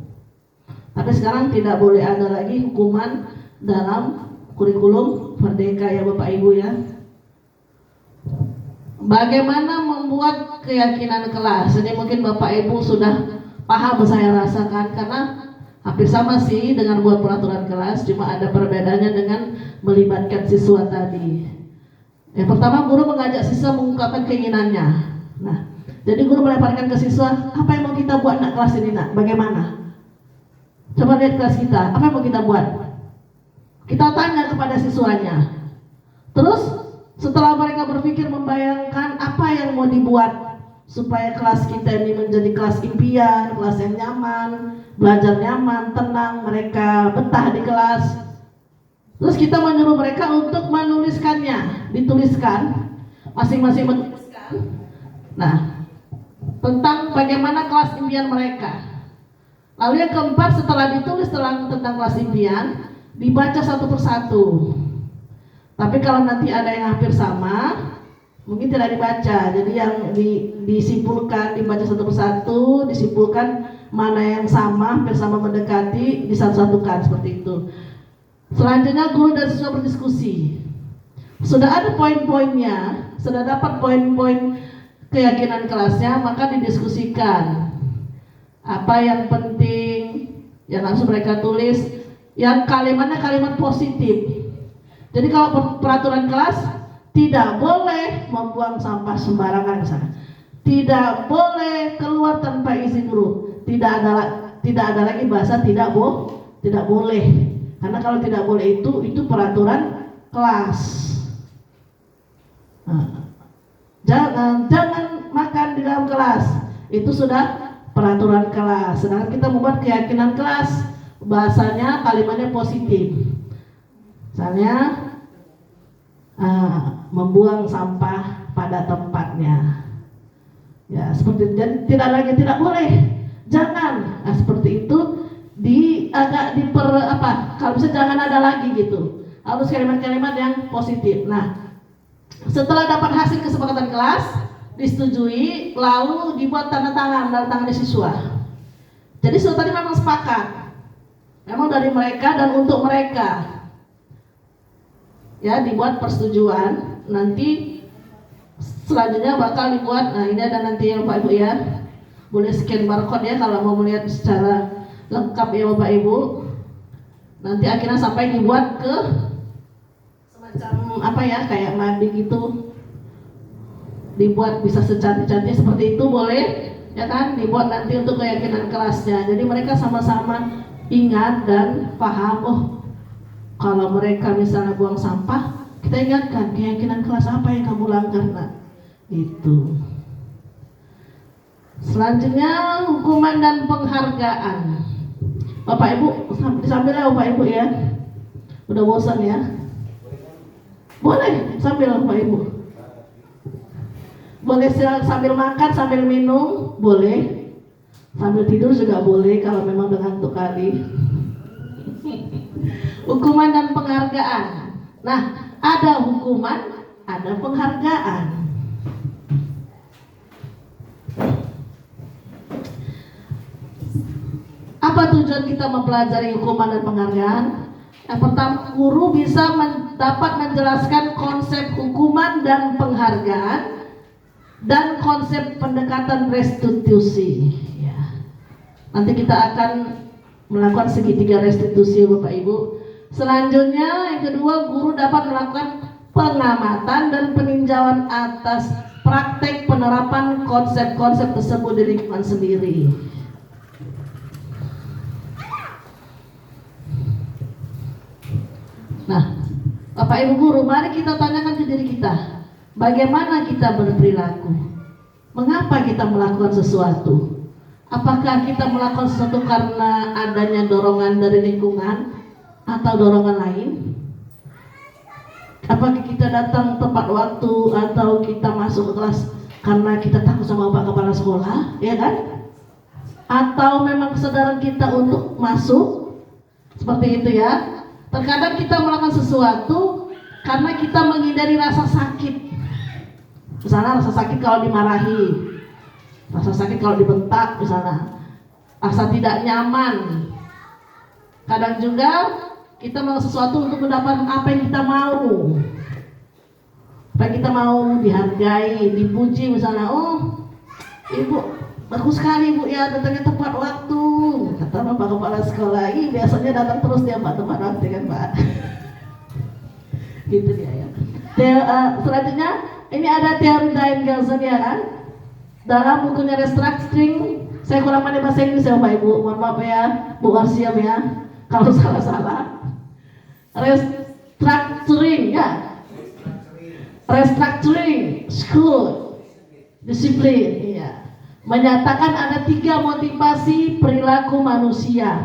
Tapi sekarang tidak boleh ada lagi hukuman dalam kurikulum Merdeka ya Bapak Ibu ya. Bagaimana membuat keyakinan kelas? Ini mungkin Bapak Ibu sudah paham saya rasakan karena hampir sama sih dengan buat peraturan kelas, cuma ada perbedaannya dengan melibatkan siswa tadi. Yang pertama, guru mengajak siswa mengungkapkan keinginannya. Nah, jadi guru melemparkan ke siswa, apa yang mau kita buat nak kelas ini nak? Bagaimana? Coba lihat kelas kita, apa yang mau kita buat? Kita tanya kepada siswanya. Terus setelah mereka berpikir membayangkan apa yang mau dibuat supaya kelas kita ini menjadi kelas impian, kelas yang nyaman, belajar nyaman, tenang, mereka betah di kelas. Terus kita menyuruh mereka untuk menuliskannya, dituliskan, masing-masing menuliskan. Nah, tentang bagaimana kelas impian mereka. Lalu yang keempat, setelah ditulis tentang kelas impian, dibaca satu persatu. Tapi kalau nanti ada yang hampir sama, mungkin tidak dibaca. Jadi yang disimpulkan, dibaca satu persatu, disimpulkan mana yang sama, hampir sama mendekati, disatu-satukan seperti itu. Selanjutnya guru dan siswa berdiskusi. Sudah ada poin-poinnya, sudah dapat poin-poin keyakinan kelasnya, maka didiskusikan. Apa yang penting, yang langsung mereka tulis, yang kalimatnya kalimat positif. Jadi kalau peraturan kelas, tidak boleh membuang sampah sembarangan misalnya. Tidak boleh keluar tanpa izin guru. Tidak ada lagi bahasa tidak boleh. Karena kalau tidak boleh itu peraturan kelas. Nah, jangan makan di dalam kelas. Itu sudah peraturan kelas. Sedangkan kita membuat keyakinan kelas, bahasanya kalimatnya positif. Misalnya membuang sampah pada tempatnya. Ya, seperti dan tidak boleh. Jangan. Nah, seperti itu kalau bisa jangan ada lagi gitu. Harus kalimat-kalimat yang positif. Nah, setelah dapat hasil kesepakatan kelas disetujui, lalu dibuat tanda tangan di siswa. Jadi tadi memang sepakat. Memang dari mereka dan untuk mereka. Ya, dibuat persetujuan. Nanti selanjutnya bakal dibuat. Nah, ini ada nanti ya Bapak Ibu ya. Boleh scan barcode ya kalau mau melihat secara lengkap ya Bapak Ibu. Nanti akhirnya sampai dibuat ke semacam kayak mandi gitu. Dibuat bisa secantik-cantik seperti itu boleh ya kan, dibuat nanti untuk keyakinan kelasnya. Jadi mereka sama-sama ingat dan paham, kalau mereka misalnya buang sampah, kita ingatkan keyakinan kelas apa yang kamu langgar. Nah, itu. Selanjutnya hukuman dan penghargaan. Bapak Ibu sambil ya Bapak Ibu ya. Udah bosan ya? Boleh sambil Bapak Ibu. Boleh sambil makan, sambil minum, boleh. Sambil tidur juga boleh kalau memang udah ngantuk kali. Hukuman dan penghargaan. Nah, ada hukuman, ada penghargaan. Apa tujuan kita mempelajari hukuman dan penghargaan? Yang pertama, guru bisa dapat menjelaskan konsep hukuman dan penghargaan dan konsep pendekatan restitusi. Ya. Nanti kita akan melakukan segitiga restitusi Bapak Ibu. Selanjutnya yang kedua, guru dapat melakukan pengamatan dan peninjauan atas praktek penerapan konsep-konsep tersebut di lingkungan sendiri. Nah, Bapak Ibu guru, mari kita tanyakan ke diri kita, bagaimana kita berperilaku? Mengapa kita melakukan sesuatu? Apakah kita melakukan sesuatu karena adanya dorongan dari lingkungan atau dorongan lain? Apakah kita datang tepat waktu atau kita masuk ke kelas karena kita takut sama Pak Kepala Sekolah, ya kan? Atau memang kesadaran kita untuk masuk? Seperti itu ya. Terkadang kita melakukan sesuatu karena kita menghindari rasa sakit. Misalnya rasa sakit kalau dimarahi, rasa sakit kalau dibentak misalnya, rasa tidak nyaman. Kadang juga kita melakukan sesuatu untuk mendapatkan apa yang kita mau. Apa yang kita mau, dihargai, dipuji misalnya. Oh, Ibu bagus sekali Bu ya, datangnya tepat waktu. Kata Bapak Kepala Sekolah, biasanya datang terus dia Pak tepat waktu kan Pak. Gitu dia ya. Selanjutnya ini ada teori Dine-Gelsen ya kan. Dalam bukunya Restructuring, saya kurang pandai bahasa Inggris ya Bapak Ibu, mohon maaf ya Bu Arsiam ya kalau salah-salah. Restructuring ya, Restructuring School Disiplin ya, menyatakan ada 3 motivasi perilaku manusia.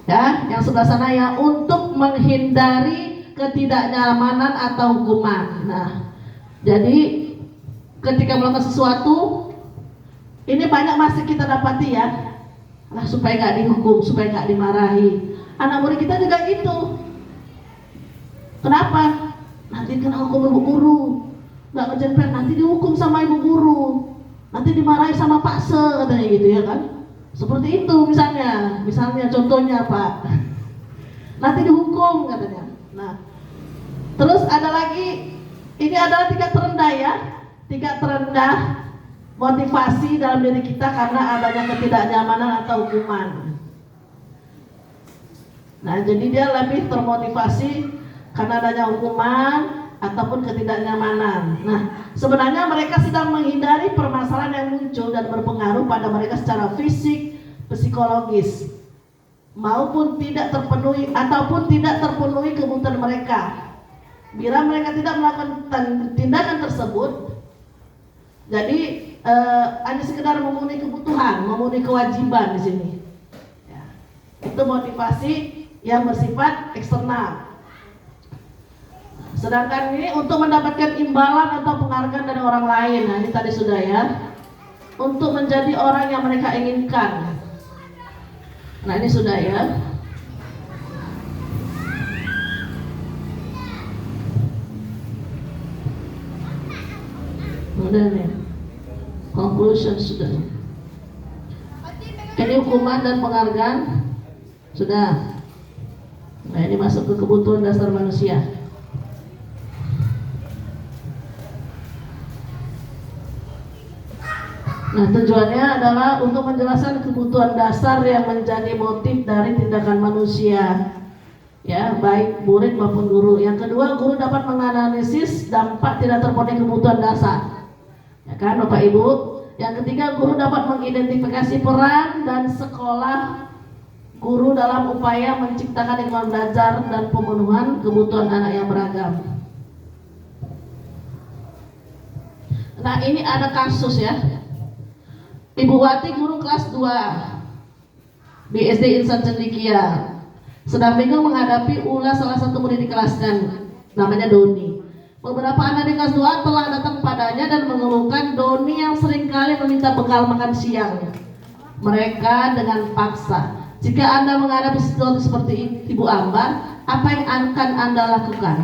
Ya, yang sebelah sana ya, untuk menghindari ketidaknyamanan atau hukuman. Nah, jadi ketika melakukan sesuatu, ini banyak masih kita dapati ya, supaya nggak dihukum, supaya nggak dimarahi. Anak murid kita juga gitu. Kenapa? Nanti kena hukum ibu guru, nggak ngerjain PR, nanti dihukum sama ibu guru. nanti dimarahi sama Pak Se katanya gitu ya kan. Seperti itu misalnya contohnya Pak, nanti dihukum katanya. Nah, terus ada lagi, ini adalah tingkat terendah ya, tingkat terendah motivasi dalam diri kita karena adanya ketidaknyamanan atau hukuman. Nah, jadi dia lebih termotivasi karena adanya hukuman ataupun ketidaknyamanan. Nah, sebenarnya mereka sedang menghindari permasalahan yang muncul dan berpengaruh pada mereka secara fisik, psikologis, maupun tidak terpenuhi ataupun tidak terpenuhi kebutuhan mereka. Bila mereka tidak melakukan tindakan tersebut, jadi hanya sekedar memenuhi kebutuhan, memenuhi kewajiban di sini. Ya, itu motivasi yang bersifat eksternal. Sedangkan ini untuk mendapatkan imbalan atau penghargaan dari orang lain. Nah, ini tadi sudah ya. Untuk menjadi orang yang mereka inginkan. Nah, ini sudah ya. Udah nih. Conclusion sudah. Ini hukuman dan penghargaan sudah. Nah, ini masuk ke kebutuhan dasar manusia. Nah, tujuannya adalah untuk menjelaskan kebutuhan dasar yang menjadi motif dari tindakan manusia, ya, baik murid maupun guru. Yang kedua, guru dapat menganalisis dampak tidak terpenuhi kebutuhan dasar, ya kan, Bapak Ibu. Yang ketiga, guru dapat mengidentifikasi peran dan sekolah guru dalam upaya menciptakan lingkungan belajar dan pemenuhan kebutuhan anak yang beragam. Nah, ini ada kasus ya. Ibu Wati, guru kelas 2 di SD Insan Cendekia, sedang bingung menghadapi ulah salah satu murid di kelasnya, namanya Doni. Beberapa anak di kelas 2 telah datang padanya dan mengeluhkan Doni yang seringkali meminta bekal makan siang mereka dengan paksa. Jika Anda menghadapi situasi seperti Ibu Ambar, apa yang akan Anda lakukan?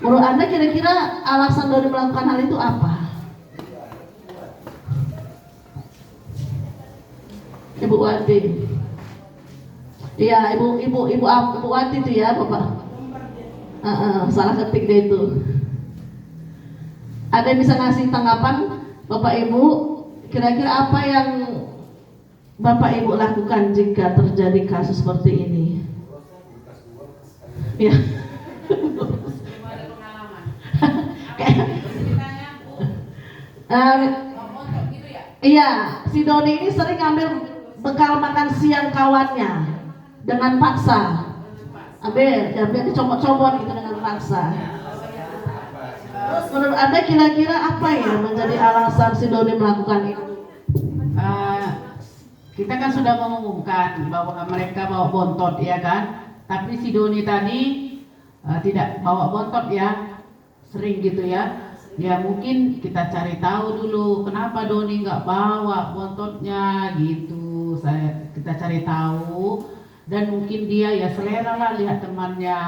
Menurut Anda kira-kira alasan Doni melakukan hal itu apa? Ibu Wati, iya Ibu Wati itu ya Bapak. Salah ketik deh itu. Ada yang bisa ngasih tanggapan Bapak Ibu? Kira-kira apa yang Bapak Ibu lakukan jika terjadi kasus seperti ini? Ya. Iya, si Doni ini sering ambil bekal makan siang kawannya dengan paksa. Ambil dicomot-comot gitu dengan paksa. Terus menurut Anda kira-kira apa ya menjadi alasan si Doni melakukan itu? Kita kan sudah mengumumkan bahwa mereka bawa bontot ya kan, tapi si Doni tadi tidak bawa bontot ya, sering gitu ya. Ya mungkin kita cari tahu dulu kenapa Doni nggak bawa bontotnya gitu. Kita cari tahu, dan mungkin dia ya selera lah lihat temannya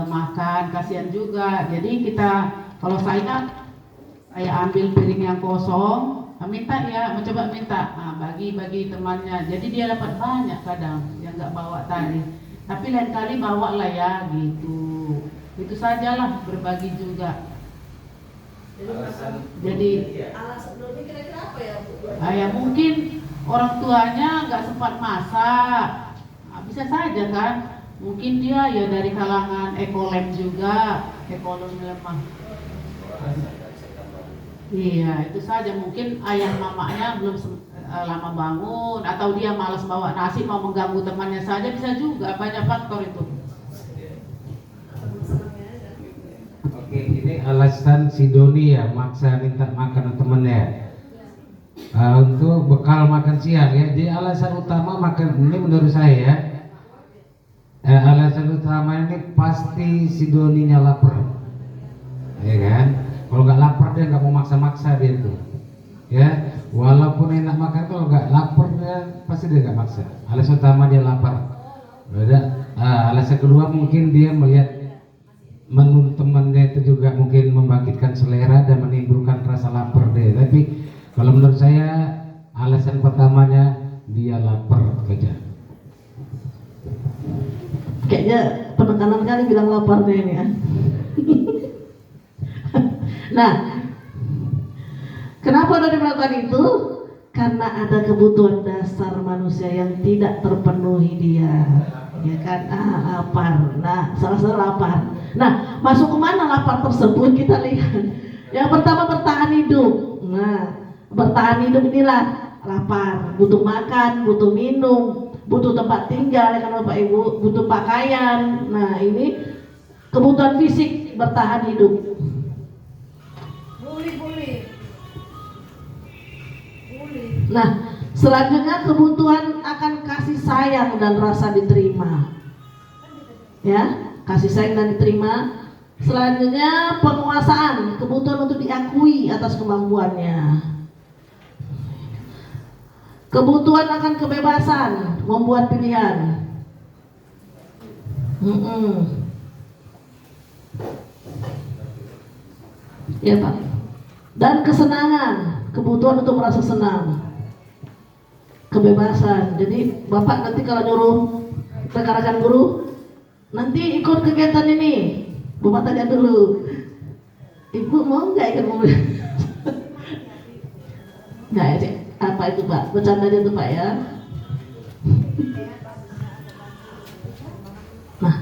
makan, kasihan juga. Jadi kita, kalau saya ambil piring yang kosong, minta ya, mencoba minta, bagi temannya. Jadi dia dapat banyak kadang yang nggak bawa tadi. Tapi lain kali bawa lah ya gitu. Itu sajalah, berbagi juga. Jadi Alasan Doni kira-kira apa ya Bu? ya mungkin orang tuanya nggak sempat masak, bisa saja kan. Mungkin dia ya dari kalangan ekolem juga, ekonomi lemah. Iya, itu saja. Mungkin ayah mamanya belum lama bangun, atau dia malas bawa nasi, mau mengganggu temannya saja, bisa juga. Banyak faktor itu. Oke, ini alasan si Doni ya maksa minta makan temennya. Untuk bekal makan siang ya. Jadi alasan utama makan ini menurut saya ya, alasan utama ini pasti si Doninya lapar, ya kan? Kalau nggak lapar dia nggak mau maksa-maksa dia tuh, ya. Walaupun enak makan, kalau nggak lapar dia pasti dia nggak maksa. Alasan utama dia lapar. Alasan kedua mungkin dia melihat menu temannya itu juga mungkin membangkitkan selera dan menimbulkan rasa lapar dia. Tapi Kalau menurut saya alasan pertamanya dia lapar kerja. Kayaknya penekanan kali bilang lapar deh ini ya. Nah, kenapa udah melakukan itu? Karena ada kebutuhan dasar manusia yang tidak terpenuhi dia, ya kan? Lapar. Nah, salah lapar. Nah, masuk kemana lapar tersebut? Kita lihat. Yang pertama bertahan hidup. Nah, bertahan hidup inilah lapar, butuh makan, butuh minum, butuh tempat tinggal, ya kan Bapak Ibu, butuh pakaian. Nah, ini kebutuhan fisik bertahan hidup. Nah, selanjutnya kebutuhan akan kasih sayang dan rasa diterima. Ya, kasih sayang dan diterima. Selanjutnya penguasaan, kebutuhan untuk diakui atas kemampuannya. Kebutuhan akan kebebasan, membuat pilihan. Ya Pak. Dan kesenangan, kebutuhan untuk merasa senang. Kebebasan. Jadi Bapak nanti kalau nyuruh rekan-rekan guru, nanti ikut kegiatan ini, Bapak tanya dulu, Ibu mau nggak ikut mobil? Nggak ya Cik? Apa itu Pak? Bercanda aja tuh Pak ya. Nah,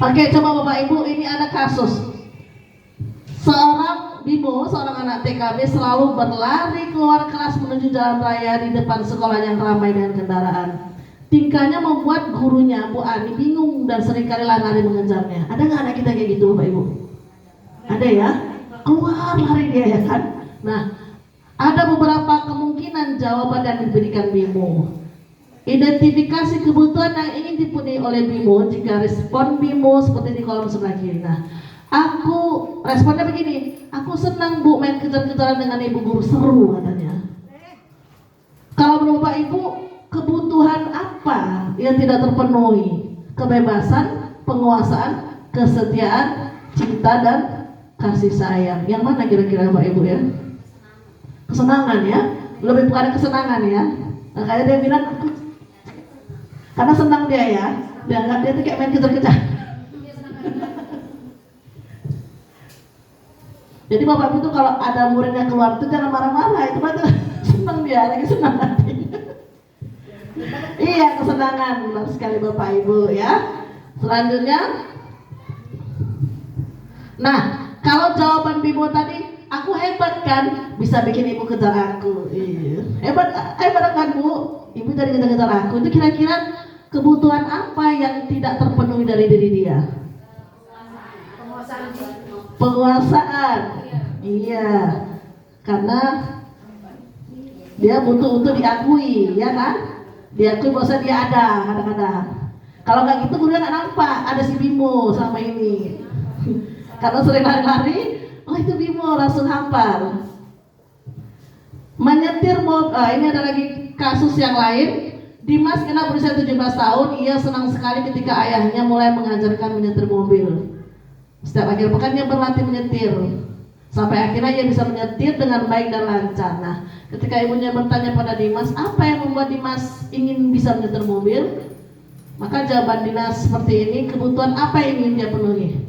oke, coba Bapak Ibu, ini ada kasus seorang Bimo, seorang anak TKB selalu berlari keluar kelas menuju jalan raya di depan sekolah yang ramai dengan kendaraan. Tingkahnya membuat gurunya Bu Ani bingung dan seringkali lari mengejarnya. Ada nggak anak kita kayak gitu Bapak Ibu? Ada ya? Keluar lari dia ya kan? Nah, ada beberapa kemungkinan jawaban yang diberikan Bimo. Identifikasi kebutuhan yang ingin dipenuhi oleh Bimo. Jika respon Bimo seperti di kolom sebelah kiri. Nah, responnya begini, aku senang Bu main kejar-kejaran dengan ibu guru, seru katanya. Kalau menurut Bapak Ibu, kebutuhan apa yang tidak terpenuhi? Kebebasan, penguasaan, kesetiaan, cinta dan kasih sayang. Yang mana kira-kira Bapak Ibu ya? Kesenangan ya, lebih pada kesenangan ya. Makanya dia bilang aku, karena senang dia ya, dia tuh kayak main kejar-kejar. Jadi Bapak Ibu tuh kalau ada muridnya keluar tuh jangan marah-marah, itu berarti senang dia, lagi senang hati. Iya, kesenangan, benar sekali Bapak Ibu ya. Selanjutnya, nah kalau jawaban Bimo tadi, aku hebat kan, bisa bikin ibu kejar aku. Iya. Hebat kan Bu, ibu jadi kejar-kejar aku. Itu kira-kira kebutuhan apa yang tidak terpenuhi dari diri dia? Penguasaan. Iya, karena dia butuh untuk diakui, ya kan? Diakui bahwa dia ada kadang-kadang. Kalau nggak gitu gurunya nggak nampak ada si Bimo sama ini. Karena sering lari-lari, oh itu Bimo, langsung hafal. Menyetir mobil, ini ada lagi kasus yang lain. Dimas kena berusia 17 tahun, ia senang sekali ketika ayahnya mulai mengajarkan menyetir mobil. Setiap akhir pekan dia berlatih menyetir, sampai akhirnya ia bisa menyetir dengan baik dan lancar. Nah, ketika ibunya bertanya pada Dimas, apa yang membuat Dimas ingin bisa menyetir mobil? Maka jawaban Dimas seperti ini, kebutuhan apa yang ingin dia penuhi?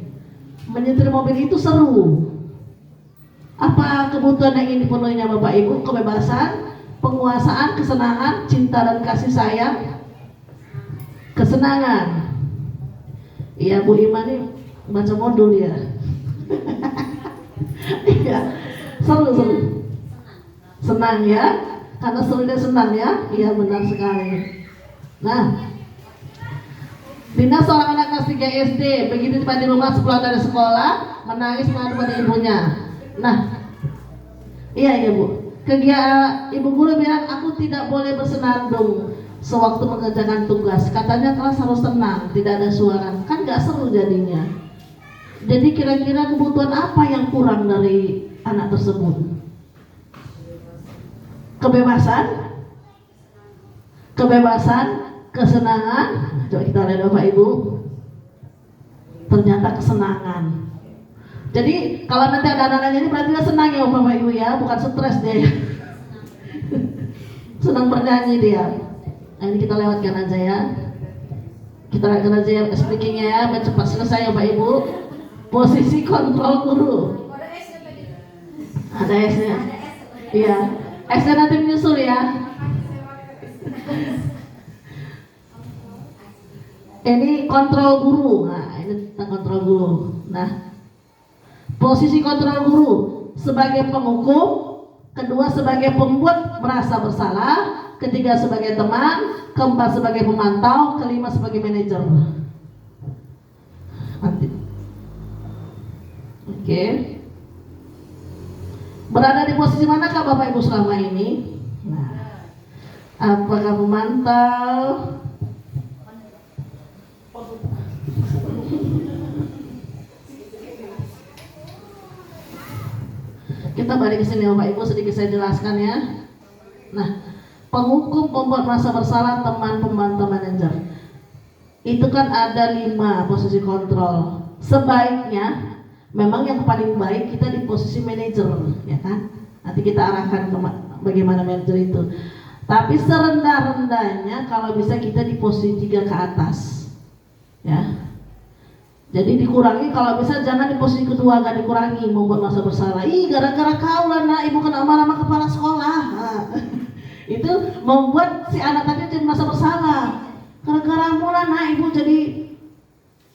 Menyetir mobil itu seru. Apa kebutuhan yang ingin dipenuhinya Bapak Ibu? Kebebasan, penguasaan, kesenangan, cinta dan kasih sayang, kesenangan. Iya Bu Ima nih baca modul ya. Iya, seru. Senang ya, karena serunya senang ya. Iya benar sekali. Nah, Dina seorang anak kelas 3 SD, begitu tiba di rumah sepulang dari sekolah, menangis mengadu pada ibunya. Nah, iya Bu. Ibu guru bilang aku tidak boleh bersenandung sewaktu mengerjakan tugas. Katanya kelas harus tenang, tidak ada suara. Kan nggak seru jadinya. Jadi kira-kira kebutuhan apa yang kurang dari anak tersebut? Kebebasan, kesenangan. Coba kita lihat Bapak Ibu. Ternyata kesenangan. Jadi kalau nanti ada anak-anaknya ini berarti dia senang ya Bapak Ibu ya, bukan stres dia ya. Senang bernyanyi dia. Nah, ini kita lewatkan aja ya. Kita lewatkan aja ya speakingnya ya, biar cepat selesai ya Bapak Ibu. Posisi kontrol guru. Ada S-nya. Iya. S-nya nanti menyusul ya. Ini kontrol guru. Nah, ini tentang kontrol guru. Nah, posisi kontrol guru sebagai penghukum, kedua sebagai pembuat merasa bersalah, ketiga sebagai teman, keempat sebagai pemantau, kelima sebagai manajer. Nanti. Oke. Berada di posisi manakah Bapak Ibu selama ini? Nah, apakah pemantau? Kita balik ke sini Bapak Ibu, sedikit saya jelaskan ya. Nah, penghukum, pembuat merasa bersalah, teman, pemantau, manajer. Itu kan ada 5 posisi kontrol. Sebaiknya memang yang paling baik kita di posisi manajer, ya kan? Nanti kita arahkan ke bagaimana manajer itu. Tapi serendah-rendahnya kalau bisa kita di posisi 3 ke atas, ya. Jadi dikurangi, kalau bisa jangan di posisi kedua, agak dikurangi, membuat merasa bersalah. Ih, gara-gara kau lah nak, ibu kena marah sama kepala sekolah. Nah, itu membuat si anak tadi jadi merasa bersalah. Gara-gara mula nak, ibu jadi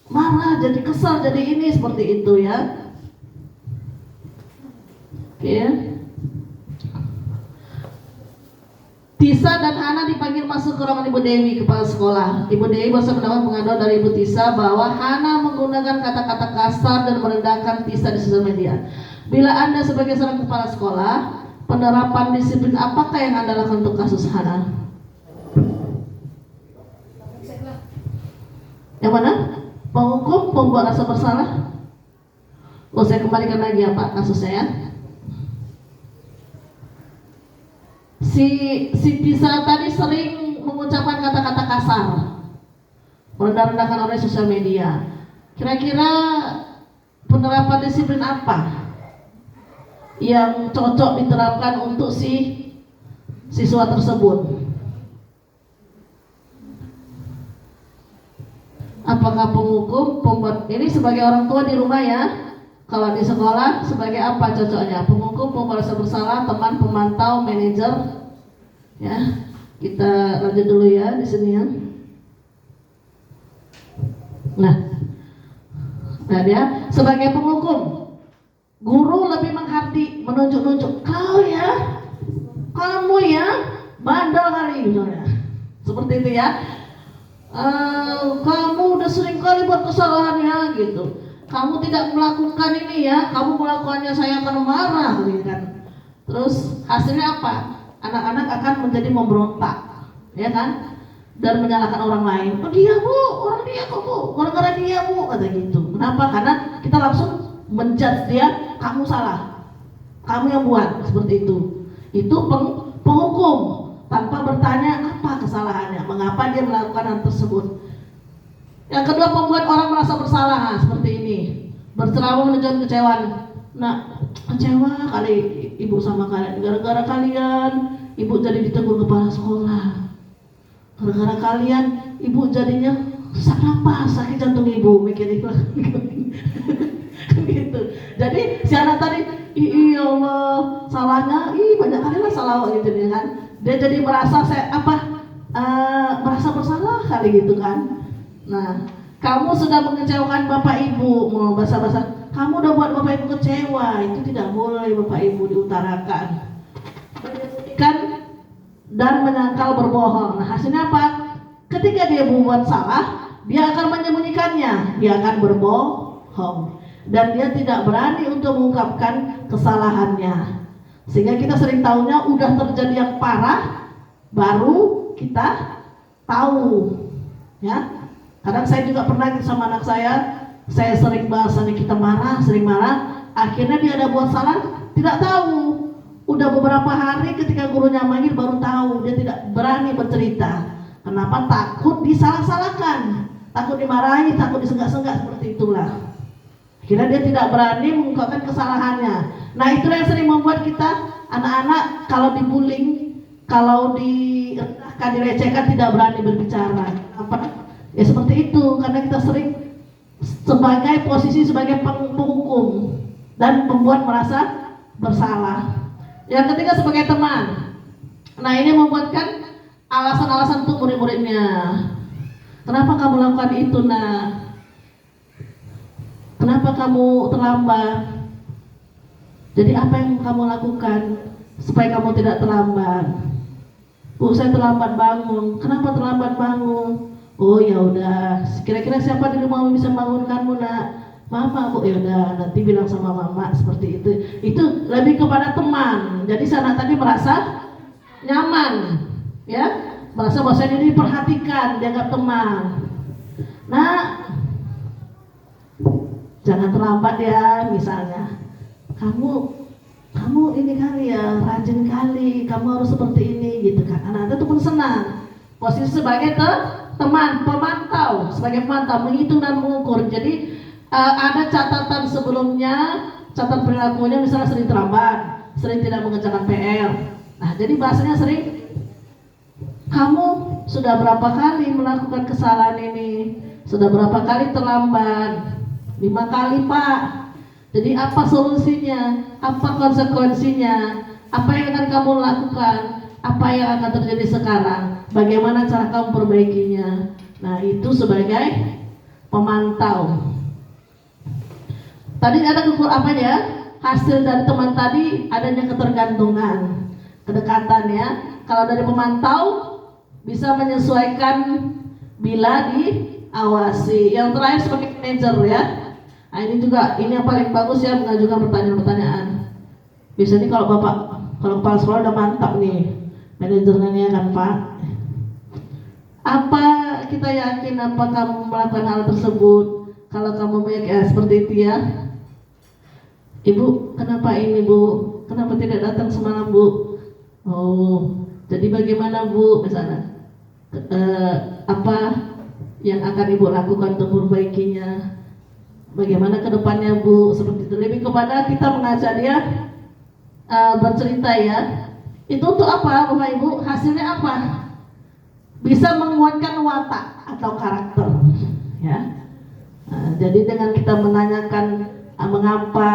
marah, jadi kesal, jadi ini, seperti itu ya. Oke. Tisa dan Hana dipanggil masuk ke ruangan Ibu Dewi, kepala sekolah. Ibu Dewi bahasa mendapat pengaduan dari Ibu Tisa bahwa Hana menggunakan kata-kata kasar dan merendahkan Tisa di sosial media. Bila Anda sebagai seorang kepala sekolah, penerapan disiplin apakah yang Anda lakukan untuk kasus Hana? Yang mana? Penghukum, pembuat rasa bersalah? Oh, saya kembalikan lagi ya Pak kasusnya ya. Si Tisa tadi sering mengucapkan kata-kata kasar, merendah-rendahkan orang di sosial media. Kira-kira penerapan disiplin apa yang cocok diterapkan untuk si siswa tersebut? Apakah penghukum, pembuat, ini sebagai orang tua di rumah ya. Kalau di sekolah sebagai apa cocoknya? Penghukum, pembuat rasa bersalah, teman, pemantau, manajer. Ya, kita lanjut dulu ya di sini ya. Nah dia sebagai penghukum, guru lebih menghardi, menunjuk-nunjuk. Kau ya, kamu ya, bandel kali misalnya. Seperti itu ya. Kamu udah sering kali buat kesalahan ya gitu. Kamu tidak melakukan ini ya, kamu melakukannya saya akan marah gitu kan. Terus hasilnya apa? Anak-anak akan menjadi memberontak, ya kan? Dan menyalahkan orang lain. Oh dia bu, orang dia kok bu, gara-gara dia bu, kata gitu. Kenapa? Karena kita langsung menjudge dia, kamu salah, kamu yang buat, seperti itu. Itu penghukum tanpa bertanya apa kesalahannya, mengapa dia melakukan hal tersebut. Yang kedua, pembuat orang merasa bersalah, seperti ini, berceramah menunjukkan kecewaan. Nah, kecewa kali ibu sama kalian, gara-gara kalian ibu jadi ditegur kepala sekolah, gara-gara kalian ibu jadinya sesak napas, sakit jantung ibu, mikir itu gitu. Jadi si anak tadi, iya Allah, salahnya, banyak kali lah salah gitu kan. Dia jadi merasa merasa bersalah kali gitu kan. Nah, kamu sudah mengecewakan bapak ibu, mau basa-basa, kamu udah buat bapak ibu kecewa, itu tidak boleh bapak ibu diutarakan. Menyembunyikan dan menyangkal berbohong. Nah, hasilnya apa? Ketika dia membuat salah, dia akan menyembunyikannya, dia akan berbohong, dan dia tidak berani untuk mengungkapkan kesalahannya. Sehingga kita sering tahunya udah terjadi yang parah, baru kita tahu, ya. Kadang saya juga pernah sama anak saya sering bahasanya kita marah, sering marah, akhirnya dia ada buat salah, tidak tahu. Udah beberapa hari ketika gurunya manggil baru tahu, dia tidak berani bercerita. Kenapa? Takut disalah-salahkan, takut dimarahi, takut disenggak-senggak, seperti itulah. Kira dia tidak berani mengungkapkan kesalahannya. Nah, itulah yang sering membuat kita anak-anak kalau dibullying, kalau direndahkan, dilecehkan tidak berani berbicara. Apa? Ya seperti itu, karena kita sering sebagai posisi sebagai penghukum dan membuat merasa bersalah. Yang ketiga sebagai teman. Nah, ini membuatkan alasan-alasan untuk murid-muridnya. Kenapa kamu lakukan itu, nak? Kenapa kamu terlambat? Jadi apa yang kamu lakukan supaya kamu tidak terlambat? Bu, saya terlambat bangun. Kenapa terlambat bangun? Oh ya udah. Kira-kira siapa di rumah bisa bangunkanmu, nak? Mama, Bu. Ya udah, nanti bilang sama mama seperti itu. Itu lebih kepada teman. Jadi anak tadi merasa nyaman, ya, merasa bahwa saya ini diperhatikan, dianggap teman. Nah, jangan terlambat ya, misalnya kamu ini kali ya, rajin kali, kamu harus seperti ini, gitu kan. Anak-anak itu pun senang. Posisi sebagai teman, pemantau, sebagai pemantau, menghitung dan mengukur. Jadi ada catatan sebelumnya, catatan perilakunya, misalnya sering terlambat, sering tidak mengerjakan PR. Nah, jadi bahasanya sering, kamu sudah berapa kali melakukan kesalahan ini? Sudah berapa kali terlambat? 5 kali, Pak. Jadi apa solusinya? Apa konsekuensinya? Apa yang akan kamu lakukan? Apa yang akan terjadi sekarang? Bagaimana cara kamu perbaikinya? Nah, itu sebagai pemantau. Tadi ada apa ya? Hasil dari teman tadi adanya ketergantungan, kedekatan ya. Kalau dari pemantau bisa menyesuaikan bila diawasi. Yang terakhir sebagai manajer ya. Nah, ini juga yang paling bagus ya, mengajukan pertanyaan-pertanyaan. Biasanya kalau kepala sekolah udah mantap nih manajernya kan, Pak. Apa kita yakin apa kamu melakukan hal tersebut? Kalau kamu seperti itu ya. Ibu, kenapa ini, Bu? Kenapa tidak datang semalam, Bu? Oh, jadi bagaimana, Bu? Misalnya, apa yang akan Ibu lakukan untuk memperbaikinya? Bagaimana ke depannya, Bu? Seperti itu. Lebih kepada kita mengajak dia bercerita ya. Itu untuk apa, Bapak Ibu? Hasilnya apa? Bisa menguatkan watak atau karakter, ya. Jadi dengan kita menanyakan mengapa,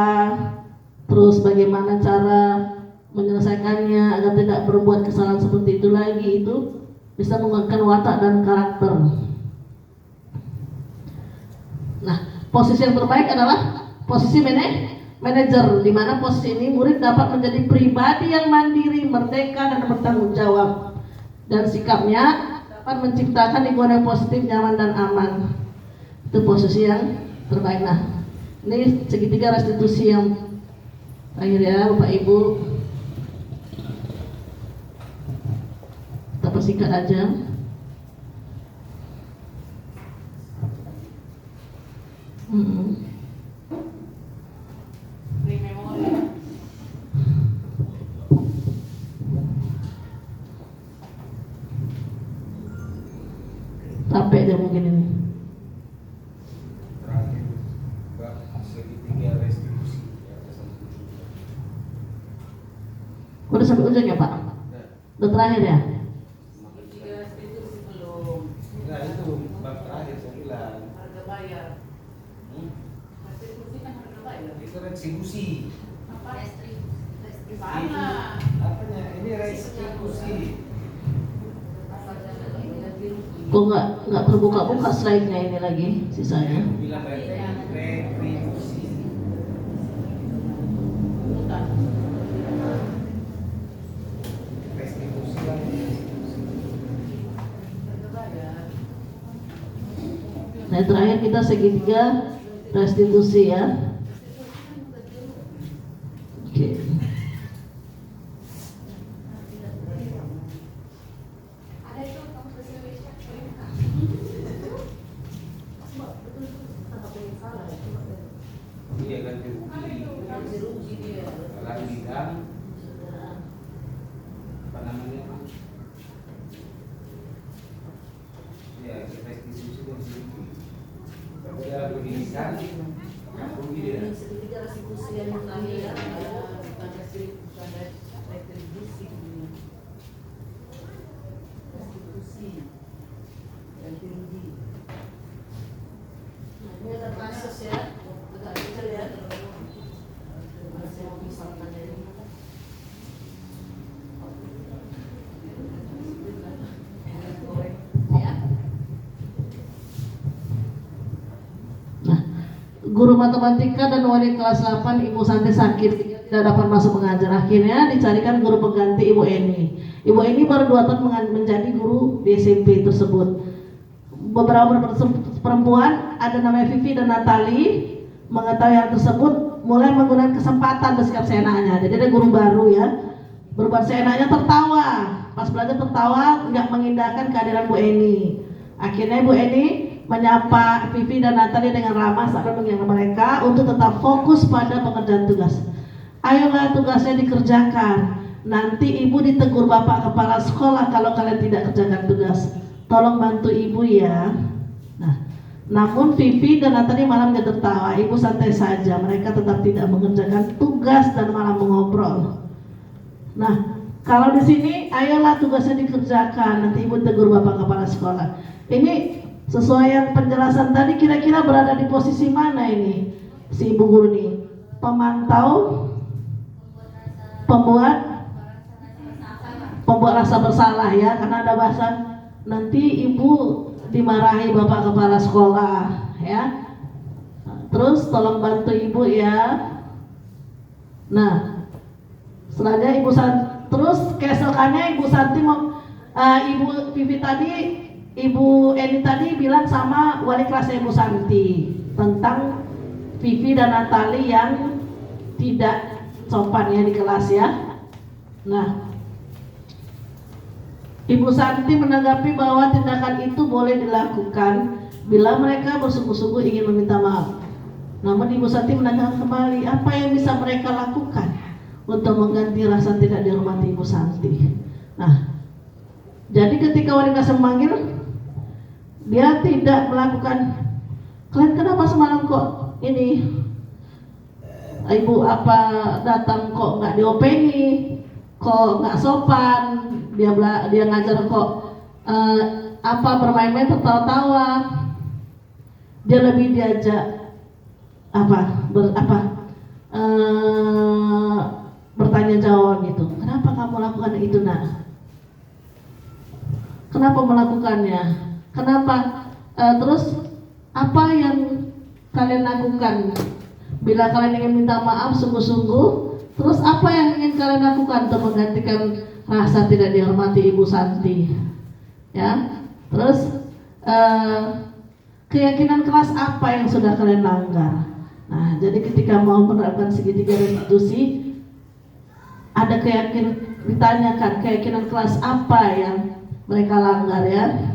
terus bagaimana cara menyelesaikannya agar tidak berbuat kesalahan seperti itu lagi, itu bisa menguatkan watak dan karakter. Nah, posisi yang terbaik adalah posisi manajer, di mana posisi ini murid dapat menjadi pribadi yang mandiri, merdeka dan bertanggung jawab, dan sikapnya dapat menciptakan lingkungan yang positif, nyaman dan aman. Itu posisi yang terbaik. Nah, ini segitiga restitusi yang terakhir ya, Bapak Ibu. Kita persingkat aja. Capek dia mungkin ini. Terakhir, bab segitiga restitusi. Udah sampai ujung ya, Pak? Udah terakhir ya? Segitiga restitusi belum. Enggak, itu bab terakhir saya bilang. Harga bayar. Restitusi kan harga bayar. Itu restitusi. Apa? Restitusi. Mana? Apanya? Ini restitusi. Kok nggak terbuka-buka slide-nya ini lagi sisanya? Bilang restitusi. Restitusi lagi. Nah, terakhir kita segitiga restitusi ya. Oke. Iya, ganti rugi. Dalam bidang apa namanya? Ya, restitusi ganti rugi. Kalau dia pendidikan, yang rugi terakhir ini ada kasus ya, agak kecil ya. Saya mau misalkan dari guru matematika dan wali kelas 8 Ibu Santi sakit, tidak dapat masuk mengajar. Akhirnya dicarikan guru pengganti Ibu Eni. Ibu Eni baru 2 tahun menjadi guru di SMP tersebut. Beberapa perempuan, ada namanya Vivi dan Natali, mengetahui hal tersebut, mulai menggunakan kesempatan bersikap seenaknya. Jadi ada guru baru ya, berbuat seenaknya, tertawa. Pas belajar tertawa, nggak mengindahkan kehadiran Bu Eni. Akhirnya Bu Eni menyapa Vivi dan Natali dengan ramah sambil mengingatkan mereka untuk tetap fokus pada pengerjaan tugas. Ayolah, tugasnya dikerjakan. Nanti ibu ditegur bapak kepala sekolah kalau kalian tidak kerjakan tugas. Tolong bantu ibu ya. Nah, namun Vivi dan Natali malam dia tertawa. Ibu santai saja. Mereka tetap tidak mengerjakan tugas dan malah mengobrol. Nah, kalau di sini ayolah tugasnya dikerjakan. Nanti ibu tegur bapak kepala sekolah. Ini sesuai yang penjelasan tadi, kira-kira berada di posisi mana ini si ibu guru ini? Pemantau, pembuat rasa bersalah ya, karena ada bahasa nanti ibu dimarahi bapak kepala sekolah ya. Terus tolong bantu ibu ya. Nah, selanjutnya terus keesokannya Ibu Santi Ibu Vivi tadi, Ibu Eni tadi bilang sama wali kelasnya Ibu Santi tentang Vivi dan Natali yang tidak sopan ya di kelas ya. Nah, Ibu Santi menanggapi bahwa tindakan itu boleh dilakukan bila mereka bersungguh-sungguh ingin meminta maaf. Namun Ibu Santi menanyakan kembali, apa yang bisa mereka lakukan untuk mengganti rasa tidak dihormati Ibu Santi. Nah, jadi ketika wali kelas memanggil, dia tidak melakukan, kalian kenapa semalam kok ini ibu apa datang kok nggak diopeni, kok nggak sopan, dia ngajar kok apa bermain-main tertawa-tawa. Dia lebih diajak bertanya jawab gitu. Kenapa kamu lakukan itu nak? Kenapa melakukannya? Kenapa? Terus apa yang kalian lakukan? Bila kalian ingin minta maaf sungguh-sungguh, terus apa yang ingin kalian lakukan untuk menggantikan rasa tidak dihormati Ibu Santi? Ya, terus keyakinan keras apa yang sudah kalian langgar? Nah, jadi ketika mau menerapkan segitiga restitusi, ada ditanyakan keyakinan keras apa yang mereka langgar ya.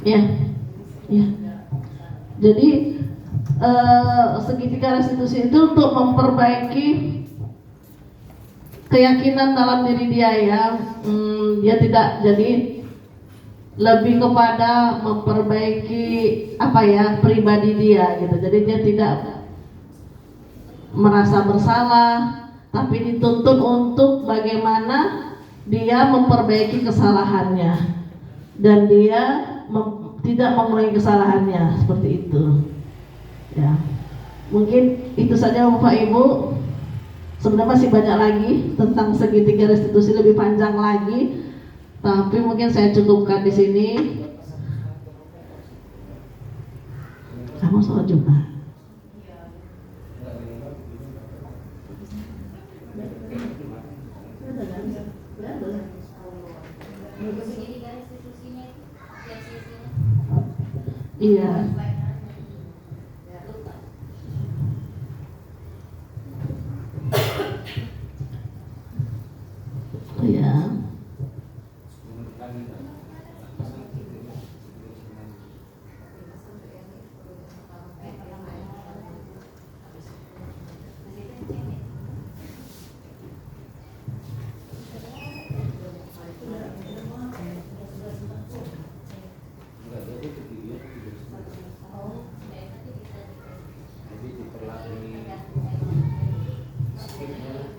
Ya. Jadi segitiga restitusi itu untuk memperbaiki keyakinan dalam diri dia ya. Dia tidak jadi lebih kepada memperbaiki pribadi dia gitu. Jadi dia tidak merasa bersalah, tapi dituntut untuk bagaimana dia memperbaiki kesalahannya dan dia tidak mengulangi kesalahannya, seperti itu ya. Mungkin itu saja Bapak Ibu. Sebenarnya masih banyak lagi tentang segitiga restitusi, lebih panjang lagi, tapi mungkin saya cukupkan di sini. Kamu sholat Jumat. Iya. Iya.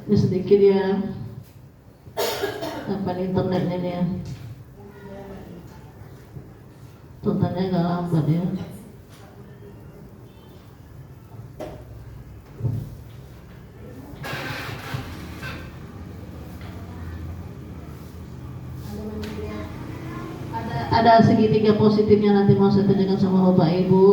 Ini sedikit ya apa internetnya nih ya. Tuntutannya agak lambat ya. Ada segitiga positifnya nanti mau saya tunjukkan sama Bapak Ibu.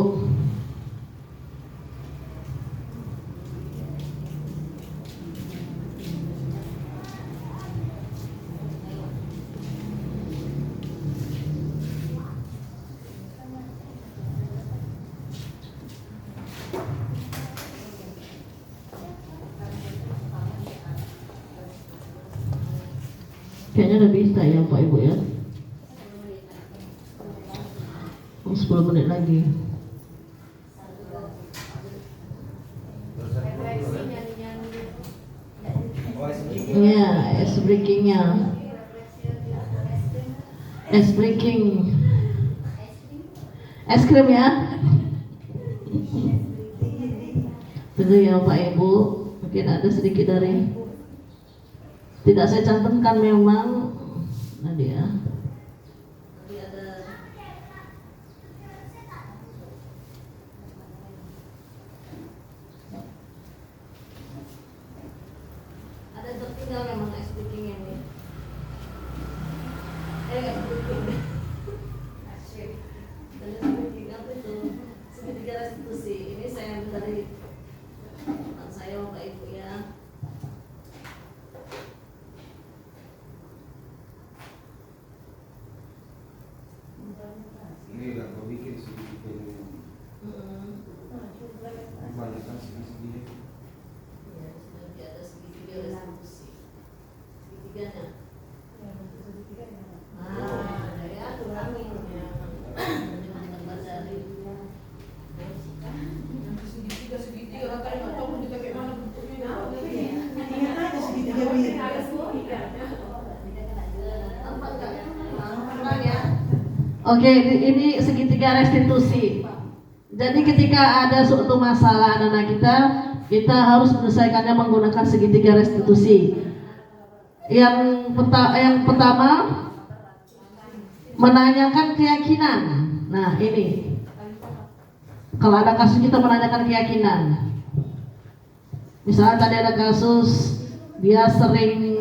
Kayaknya udah bisa ya Pak Ibu ya. 10 menit lagi. Ya, es breakingnya. Es breaking. Es krim ya. Itu ya Pak Ibu. Mungkin ada sedikit dari. Tidak saya cantumkan memang. Nah dia. Ada tertinggal memang es breaking ini. Es breaking. Asyik. Dan es breaking apa itu? Segitiga restitusi. Ini saya ambil dari teman saya Bapak Ibu ya. Ini udah kau bikin sedikit ini. Balikan sedikit. Ya, nanti ada segitiga restitusi. Segitiganya. Ada ya, kurangin ya. Jangan tambah dari. Segitiga kakak nggak tahu mau dipakai mana bentuknya. Ingat aja segitiga biru. Oke, ini segitiga restitusi. Jadi ketika ada suatu masalah anak-anak kita harus menyelesaikannya menggunakan segitiga restitusi. Yang pertama menanyakan keyakinan. Nah ini, kalau ada kasus kita menanyakan keyakinan. Misalnya tadi ada kasus dia sering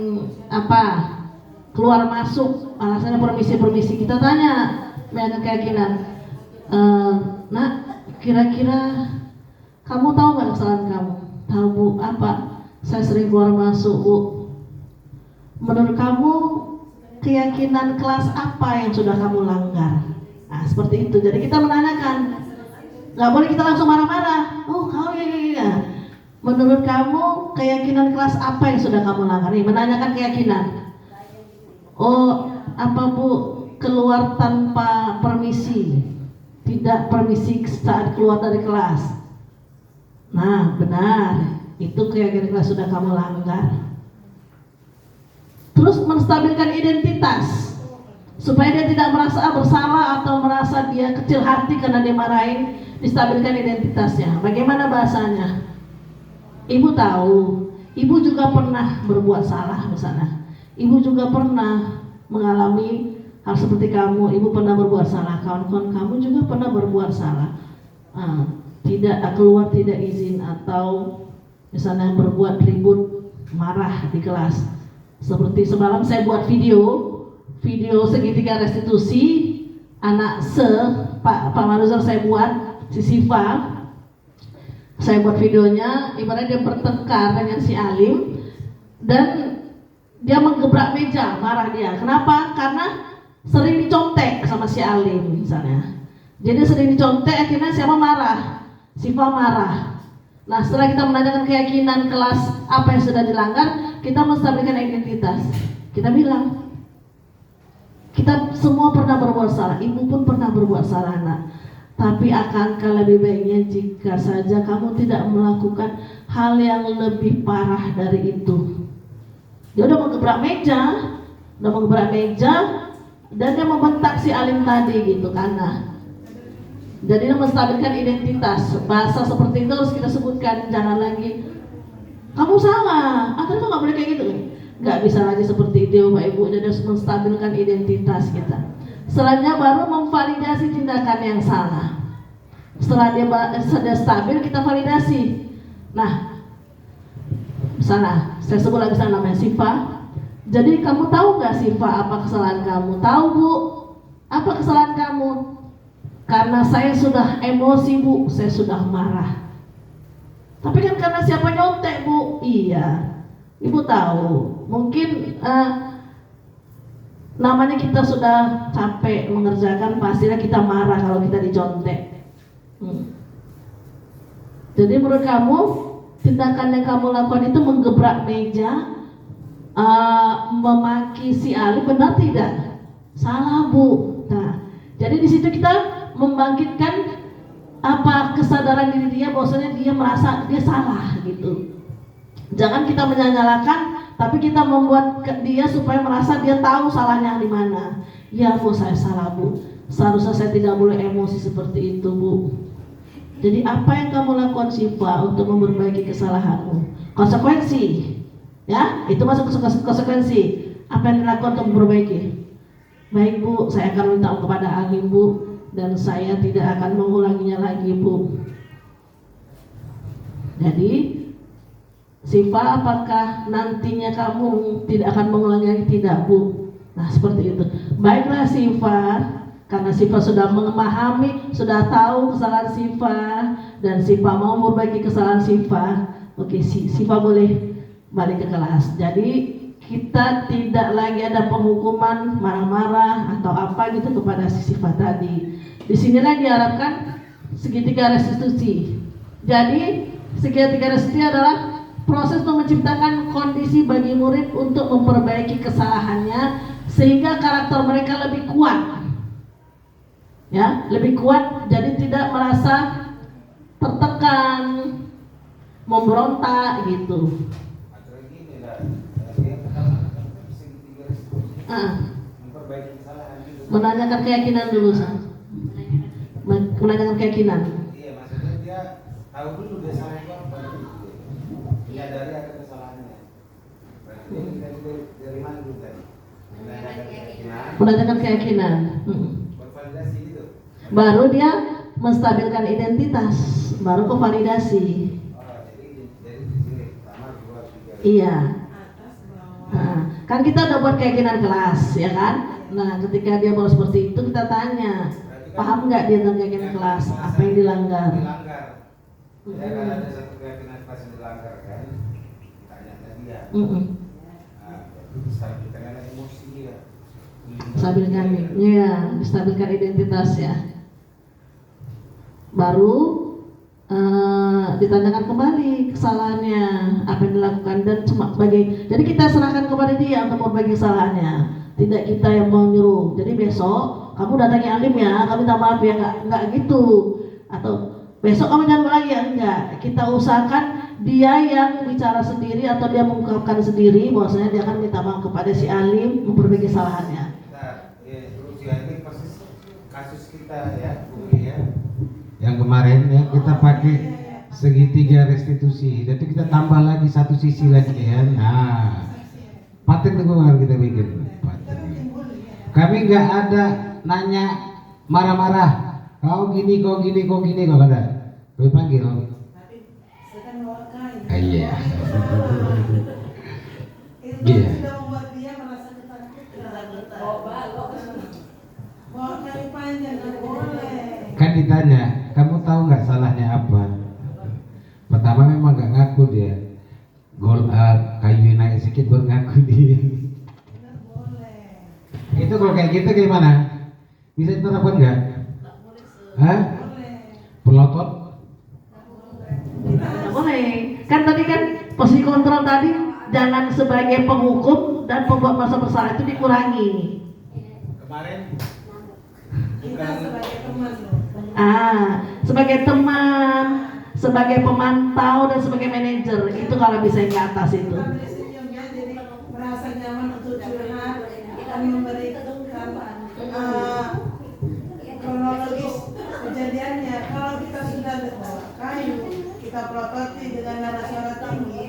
keluar masuk, alasannya permisi, kita tanya menanyakan keyakinan. Nak, kira-kira kamu tahu nggak kesalahan kamu? Tahu Bu, apa? Saya sering keluar masuk Bu. Menurut kamu keyakinan kelas apa yang sudah kamu langgar? Nah seperti itu. Jadi kita menanyakan, nggak boleh kita langsung marah-marah. Oh kau ya. Menurut kamu keyakinan kelas apa yang sudah kamu langgar? Nih menanyakan keyakinan. Oh apa Bu, keluar tanpa permisi, tidak permisi saat keluar dari kelas. Nah benar, itu keyakinan kelas sudah kamu langgar. Terus menstabilkan identitas supaya dia tidak merasa bersalah atau merasa dia kecil hati karena dimarahin. Distabilkan identitasnya. Bagaimana bahasanya? Ibu tahu, ibu juga pernah berbuat salah misalnya. Ibu juga pernah mengalami hal seperti kamu. Ibu pernah berbuat salah, kawan-kawan kamu juga pernah berbuat salah. Tidak keluar tidak izin atau misalnya berbuat ribut, marah di kelas. Seperti semalam saya buat video segitiga restitusi anak Pak Maruzal saya buat, si Siva. Saya buat videonya, ibaratnya dia bertengkar dengan si Alim dan dia menggebrak meja, marah dia. Kenapa? Karena sering dicontek sama si Alim misalnya. Jadi sering dicontek, akhirnya siapa marah? Siva marah. Nah setelah kita menanyakan keyakinan kelas apa yang sudah dilanggar, kita menstabilkan identitas. Kita bilang, kita semua pernah berbuat salah, ibu pun pernah berbuat salah nak. Tapi akankah lebih baiknya jika saja kamu tidak melakukan hal yang lebih parah dari itu. Dia udah menggebrak meja, dan dia membentak si Alim tadi gitu karena. Jadi dia menstabilkan identitas. Bahasa seperti itu harus kita sebutkan, jangan lagi kamu salah, akhirnya nggak boleh kayak gitu. Nggak bisa lagi seperti itu Bapak Ibu. Jadi harus menstabilkan identitas kita. Selanjutnya baru memvalidasi tindakan yang salah. Setelah dia sudah stabil, kita validasi. Nah, sana saya sebut lagi sana namanya Sifa. Jadi kamu tahu nggak Sifa apa kesalahan kamu? Tahu Bu, apa kesalahan kamu? Karena saya sudah emosi Bu, saya sudah marah. Tapi kan karena siapa nyontek Bu? Iya, Ibu tahu. Mungkin namanya kita sudah capek mengerjakan, pastinya kita marah kalau kita dicontek. Jadi menurut kamu tindakan yang kamu lakukan itu menggebrak meja, memaki si Ali, benar tidak? Salah Bu. Nah, jadi di situ kita membangkitkan apa kesadaran diri dia, bahwasanya dia merasa dia salah gitu. Jangan kita menyalahkan, tapi kita membuat dia supaya merasa dia tahu salahnya di mana. Ya Bu, saya salah Bu. Seharusnya saya tidak boleh emosi seperti itu Bu. Jadi apa yang kamu lakukan Sifa untuk memperbaiki kesalahanmu? Konsekuensi, ya itu masuk konsekuensi. Apa yang dilakukan untuk memperbaiki? Baik Bu, saya akan minta kepada Alim Bu, dan saya tidak akan mengulanginya lagi Bu. Jadi Sifa, apakah nantinya kamu tidak akan mengulangi lagi? Tidak Bu. Nah seperti itu. Baiklah Sifa, karena Sifa sudah memahami, sudah tahu kesalahan Sifa, dan Sifa mau memperbaiki kesalahan Sifa. Oke, Sifa boleh balik ke kelas. Jadi kita tidak lagi ada penghukuman marah-marah atau apa gitu kepada si Sifa tadi. Disinilah diharapkan segitiga restitusi. Jadi segitiga restitusi adalah proses untuk menciptakan kondisi bagi murid untuk memperbaiki kesalahannya sehingga karakter mereka lebih kuat, ya, lebih kuat. Jadi tidak merasa tertekan, memberontak gitu. Menanyakan keyakinan dulu, menanyakan keyakinan. Iya, maksudnya dia tahu dulu dia salah itu apa. Menyadari akan kesalahannya. Berarti dia dari mana dulu tadi? Menanyakan keyakinan. Bervalidasi gitu. Baru dia menstabilkan identitas, baru ke validasi. Oh, jadi di sini pertama 2 3. Iya. Nah, kan kita udah buat keyakinan kelas, ya kan? Nah, ketika dia baru seperti itu kita tanya, paham nggak dia tentang keyakinan kelas? Apa yang dilanggar? Dilanggar. Ya kan ada satu keyakinan kelas yang dilanggar kan? Tanya dia. Nah, itu distabilkan karena emosi dia. Stabilkan, ya, distabilkan identitas ya. Baru ditanyakan kembali kesalahannya, apa yang dilakukan, dan cuma sebagai, jadi kita serahkan kepada dia untuk memperbaiki kesalahannya, tidak kita yang mau nyuruh. Jadi besok kamu datangi Alim ya, kami minta maaf ya, nggak gitu. Atau besok kamu jangan lagi ya, enggak. Kita usahakan dia yang bicara sendiri atau dia mengungkapkan sendiri bahwasanya dia akan minta maaf kepada si Alim memperbaiki kesalahannya. Terus ya ini kasus kita ya, Bumi ya. Yang kemarin ya kita pakai segitiga restitusi, jadi kita tambah lagi satu sisi lagi ya. Nah, paten itu harus kita bikin. Paten. Kami nggak ada nanya marah-marah. Kau gini, kau gini, kau gini, kau ada. Kami panggil. Iya. Iya. Kan ditanya, kamu tahu nggak salahnya apa? Pertama memang nggak ngaku dia. Kayu naik sedikit baru ngaku dia. Itu kalau kayak gitu gimana? Bisa diterapkan nggak? Hah? Pelotot? Nggak boleh. Kan tadi kan posisi kontrol tadi jangan sebagai penghukum dan pembuat merasa bersalah itu dikurangi. Kemarin Kita sebagai teman loh. Sebagai teman, sebagai pemantau dan sebagai manajer itu kalau bisa ke atas itu. Jadi merasa nyaman untuk curhat dan memberikan kronologis kejadiannya. Kalau kita sudah bawa kayu, kita prototi dengan nada suara tinggi,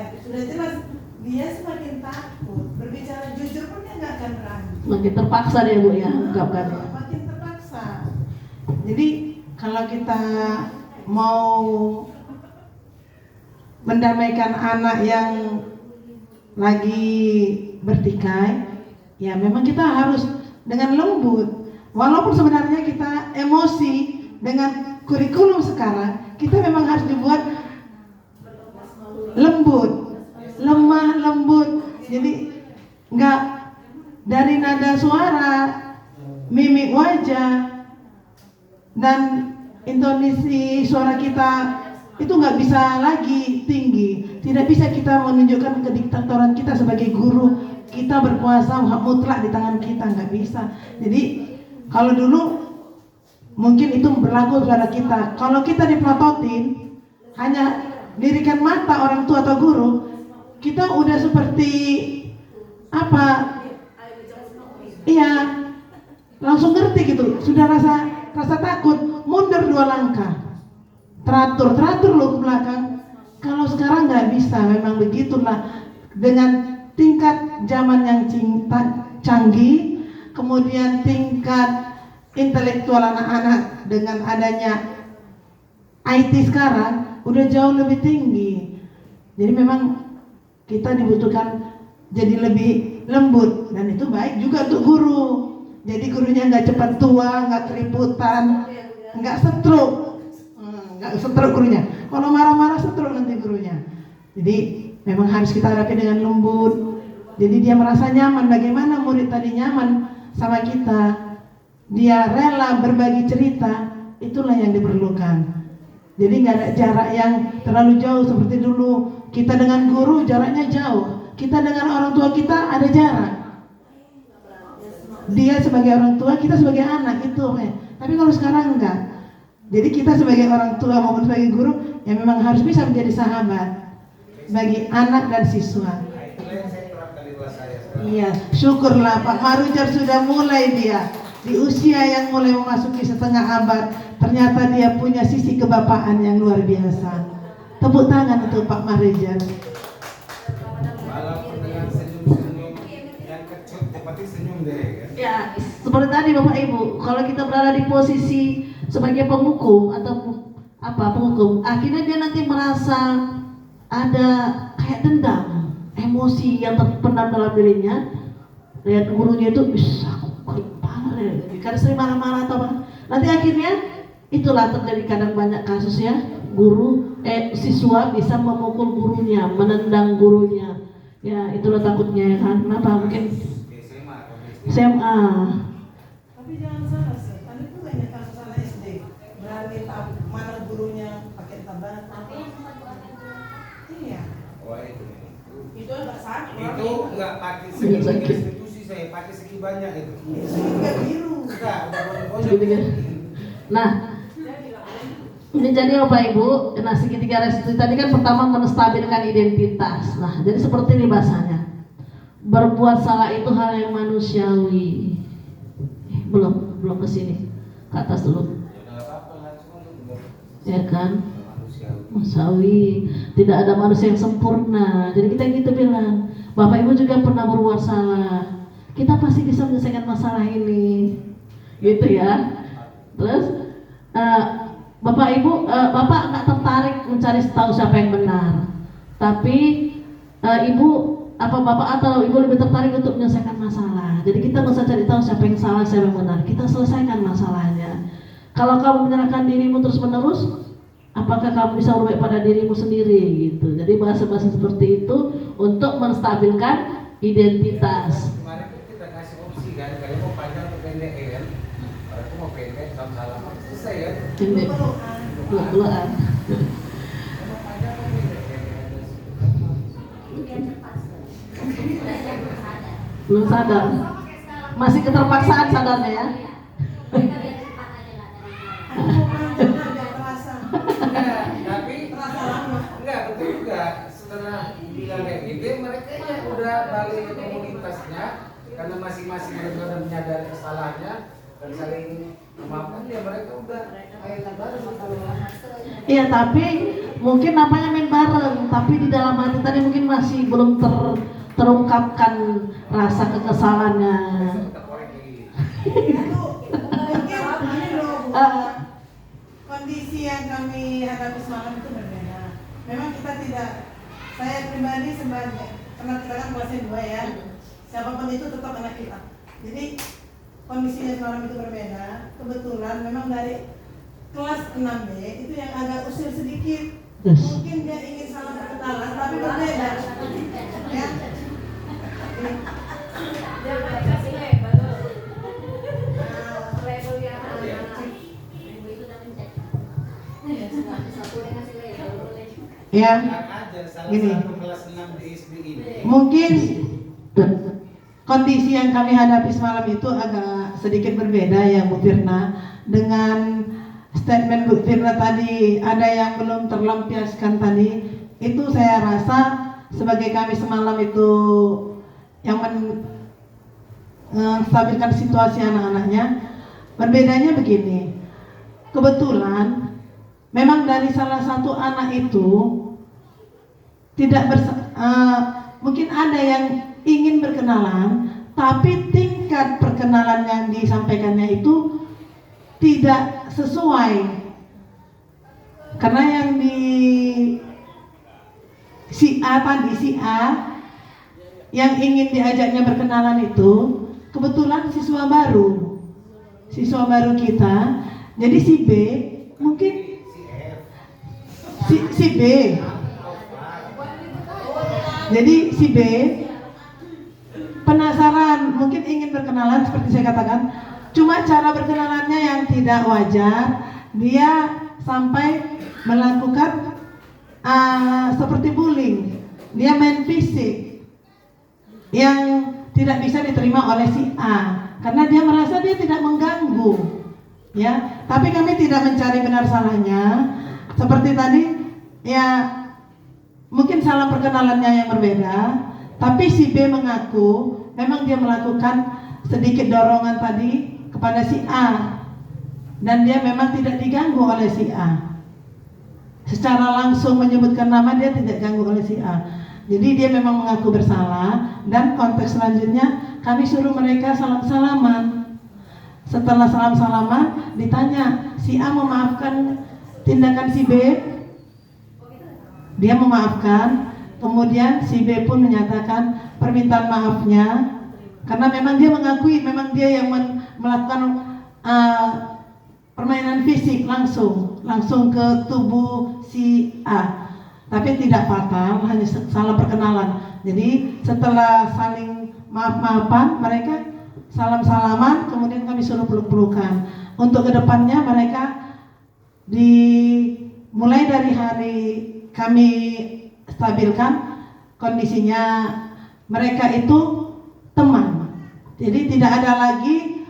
Ya, sudah jelas dia semakin takut berbicara jujur pun dia nggak akan berani. Makin terpaksa dia Bu ya ungkapkannya. Makin terpaksa. Jadi kalau kita mau mendamaikan anak yang lagi bertikai, ya memang kita harus dengan lembut. Walaupun sebenarnya kita emosi dengan kurikulum sekarang, kita memang harus dibuat lembut, lemah lembut. Jadi nggak dari nada suara, mimik wajah, dan intonasi suara kita itu nggak bisa lagi tinggi. Tidak bisa kita menunjukkan kediktatoran kita sebagai guru. Kita berkuasa, hak mutlak di tangan kita, nggak bisa. Jadi kalau dulu mungkin itu berlaku pada kita. Kalau kita dipelototin, hanya lirikan mata orang tua atau guru, kita udah seperti apa? Iya, langsung ngerti gitu. Sudah rasa takut, mundur 2 langkah. Teratur lu ke belakang. Kalau sekarang nggak bisa, memang begitulah. Dengan tingkat zaman yang canggih, kemudian tingkat intelektual anak-anak dengan adanya IT sekarang udah jauh lebih tinggi. Jadi memang kita dibutuhkan jadi lebih lembut, dan itu baik juga untuk guru. Jadi gurunya nggak cepat tua, nggak keriputan, nggak stroke, gurunya. Kalau marah-marah stroke nanti gurunya. Jadi memang harus kita hadapi dengan lembut. Jadi dia merasa nyaman. Bagaimana murid tadi nyaman sama kita? Dia rela berbagi cerita. Itulah yang diperlukan. Jadi nggak ada jarak yang terlalu jauh seperti dulu. Kita dengan guru jaraknya jauh. Kita dengan orang tua kita ada jarak. Dia sebagai orang tua, kita sebagai anak itu. Tapi kalau sekarang enggak. Jadi kita sebagai orang tua maupun sebagai guru, ya memang harus bisa menjadi sahabat bagi anak dan siswa. Iya, syukurlah Pak Marujar sudah mulai dia di usia yang mulai memasuki setengah abad. Ternyata dia punya sisi kebapaan yang luar biasa. Tepuk tangan untuk Pak Marujar. Walaupun dengan senyum-senyum yang kecut, tapi senyum deh kan. Ya, seperti tadi Bapak Ibu, kalau kita berada di posisi sebagai penghukum atau penghukum, akhirnya dia nanti merasa ada kayak dendam, emosi yang terpendam dalam dirinya. Lihat gurunya itu, aku kepala deh, karena sering marah-marah atau apa. Nanti akhirnya itulah terjadi kadang banyak kasus ya, siswa bisa memukul gurunya, menendang gurunya. Ya itulah takutnya ya kan. Kenapa? Mungkin SMA. Tapi jangan salah, tadi tuh banyak kasus anak SD berani mana gurunya pakai tabak. Iya. Wah itu. Itu agak sakit. Itu nggak pakai segi institusi, saya pakai segi banyak itu. Segitiga biru. Enggak, udah banyak. Nah, ini jadi Bapak Ibu, nah segitiga restitusi tadi kan pertama menstabilkan identitas. Nah, jadi seperti ini bahasanya. Berbuat salah itu hal yang manusiawi. Belum ke sini. Ke atas dulu. Ya kan? Manusiawi. Tidak ada manusia yang sempurna. Jadi kita gitu bilang. Bapak Ibu juga pernah berbuat salah. Kita pasti bisa menyelesaikan masalah ini. Gitu ya. Terus Bapak Ibu, Bapak nggak tertarik mencari tahu siapa yang benar, tapi Ibu Bapak atau Ibu lebih tertarik untuk menyelesaikan masalah. Jadi kita nggak usah cari tahu siapa yang salah, siapa yang benar. Kita selesaikan masalahnya. Kalau kamu menyerahkan dirimu terus menerus, apakah kamu bisa berbaik pada dirimu sendiri gitu. Jadi bahasa-bahasa seperti itu untuk menstabilkan identitas. Kemarin kita kasih opsi kan, kalau mau panjang atau pendek ya kan. Kalau aku mau pendek, salam-salam selesai ya. Pendek, peluk-pelukan. Belum sadar, masih keterpaksaan sadarnya ya. Tapi enggak betul juga. Setelah bilang kayak gitu, mereka ya udah balik ke komunitasnya karena masing-masing benar-benar menyadari kesalahannya dan saling memaafkan, ya mereka udah kayak baru. Iya, tapi mungkin namanya bareng, tapi di dalam hati tadi mungkin masih belum terungkapkan rasa kekesalannya. Kondisi yang kami hadapi semalam itu berbeda. Memang kita tidak, saya pribadi sebagai, karena kita kan kelasnya 2 ya, siapapun itu tetap anak kita. Jadi kondisinya semalam itu berbeda. Kebetulan memang dari kelas 6B itu yang agak usil sedikit. Mungkin dia ingin salah perkenalan tapi berbeda. Ya. Ya, gini. Mungkin kondisi yang kami hadapi semalam itu agak sedikit berbeda ya Bu Firna. Dengan statement Bu Firna tadi, ada yang belum terlampiaskan tadi, itu saya rasa sebagai kami semalam itu yang menstabilkan situasi anak-anaknya. Berbedanya begini, kebetulan memang dari salah satu anak itu tidak mungkin ada yang ingin berkenalan, tapi tingkat perkenalan yang disampaikannya itu tidak sesuai. Karena yang di si A yang ingin diajaknya berkenalan itu kebetulan siswa baru kita. Jadi si B mungkin si B. Jadi si B penasaran, mungkin ingin berkenalan seperti saya katakan. Cuma cara berkenalannya yang tidak wajar, dia sampai melakukan seperti bullying. Dia main fisik yang tidak bisa diterima oleh si A karena dia merasa dia tidak mengganggu. Ya, tapi kami tidak mencari benar salahnya. Seperti tadi, ya mungkin salah perkenalannya yang berbeda, tapi si B mengaku memang dia melakukan sedikit dorongan tadi kepada si A dan dia memang tidak diganggu oleh si A. Secara langsung menyebutkan nama dia tidak diganggu oleh si A. Jadi dia memang mengaku bersalah dan konteks selanjutnya kami suruh mereka salam-salaman. Setelah salam-salaman ditanya, si A memaafkan tindakan si B? Dia memaafkan, kemudian si B pun menyatakan permintaan maafnya karena memang dia mengakui memang dia yang melakukan permainan fisik langsung ke tubuh si A, tapi tidak fatal, hanya salah perkenalan. Jadi setelah saling maaf-maafan mereka salam-salaman, kemudian kami suruh peluk-pelukan. Untuk kedepannya mereka mulai dari hari kami stabilkan kondisinya, mereka itu teman. Jadi tidak ada lagi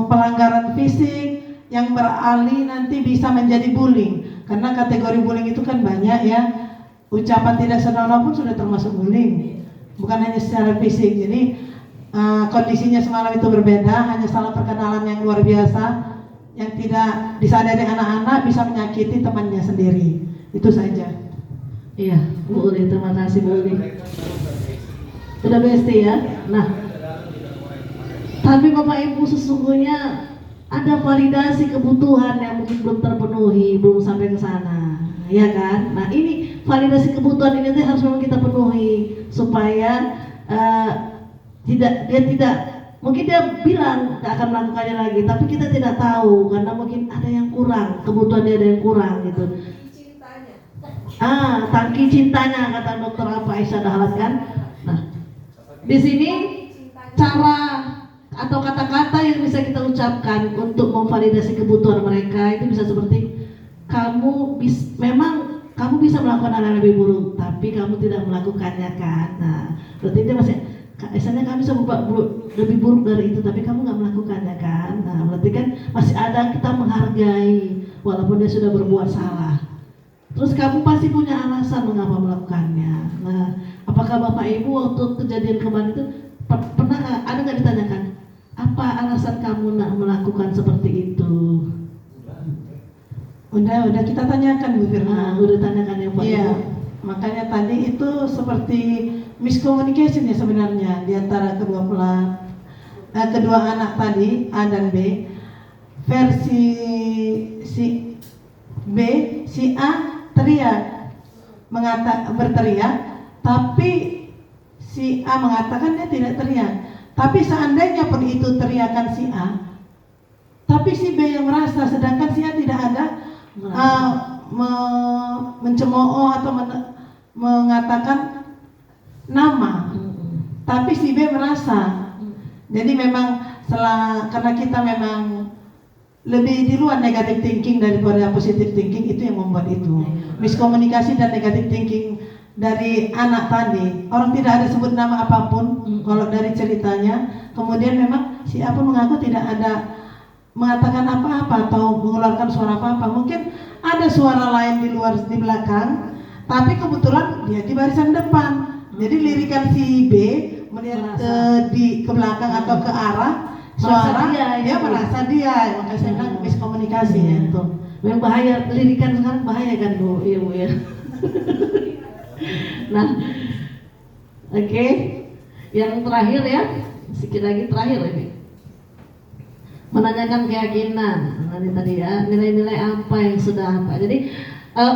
pelanggaran fisik yang beralih nanti bisa menjadi bullying. Karena kategori bullying itu kan banyak ya. Ucapan tidak senonoh pun sudah termasuk bullying, bukan hanya secara fisik. Jadi kondisinya semalam itu berbeda, hanya salah perkenalan yang luar biasa yang tidak disadari anak-anak bisa menyakiti temannya sendiri. Itu saja. Iya, Bu Uli, terima kasih Bu Uli. Sudah besti ya. Nah, tapi Bapak Ibu sesungguhnya ada validasi kebutuhan yang mungkin belum terpenuhi, belum sampai ke sana, ya kan? Nah ini validasi kebutuhan ini harus memang kita penuhi supaya mungkin dia bilang tidak akan melakukannya lagi, tapi kita tidak tahu karena mungkin ada yang kurang, kebutuhan dia ada yang kurang gitu. Tangki cintanya kata Dokter Aisyah Dahlan kan. Nah, di sini cara atau kata-kata yang bisa kita ucapkan untuk memvalidasi kebutuhan mereka itu bisa seperti memang kamu bisa melakukan hal yang lebih buruk, tapi kamu tidak melakukannya kan. Nah, berarti dia masih misalnya kami bisa lebih buruk dari itu, tapi kamu nggak melakukannya kan. Nah, berarti kan masih ada kita menghargai walaupun dia sudah berbuat salah. Terus kamu pasti punya alasan mengapa melakukannya. Nah, apakah Bapak Ibu waktu kejadian kemarin itu pernah ada nggak ditanyakan apa alasan kamu nak melakukan seperti itu? Udah kita tanyakan Bu Firna. Udah tanyakan ya Pak Iya, Ibu. makanya tadi itu seperti miscommunication ya sebenarnya di antara kedua anak tadi A dan B. Versi si B, si A teriak, berteriak, tapi si A mengatakan dia tidak teriak. Tapi seandainya pun itu teriakan si A, tapi si B yang merasa, sedangkan si A tidak ada mencemooh atau mengatakan nama, tapi si B merasa. Jadi memang karena kita memang lebih di luar negative thinking daripada positive thinking, itu yang membuat itu miskomunikasi dan negative thinking dari anak tadi. Orang tidak ada sebut nama apapun kalau dari ceritanya. Kemudian memang si A pun mengaku tidak ada mengatakan apa-apa atau mengeluarkan suara apa-apa. Mungkin ada suara lain di belakang, tapi kebetulan dia di barisan depan. Jadi lirikan si B melihat ke belakang atau ke arah suara, dia merasa dia, makanya saya bilang miskomunikasi ya itu. Memang bahaya, lirikan sekarang bahaya kan Bu, iya Bu ya. Nah, oke. Yang terakhir ya, sedikit lagi terakhir ini. Menanyakan keyakinan, tadi ya, nilai-nilai apa yang sudah apa. Jadi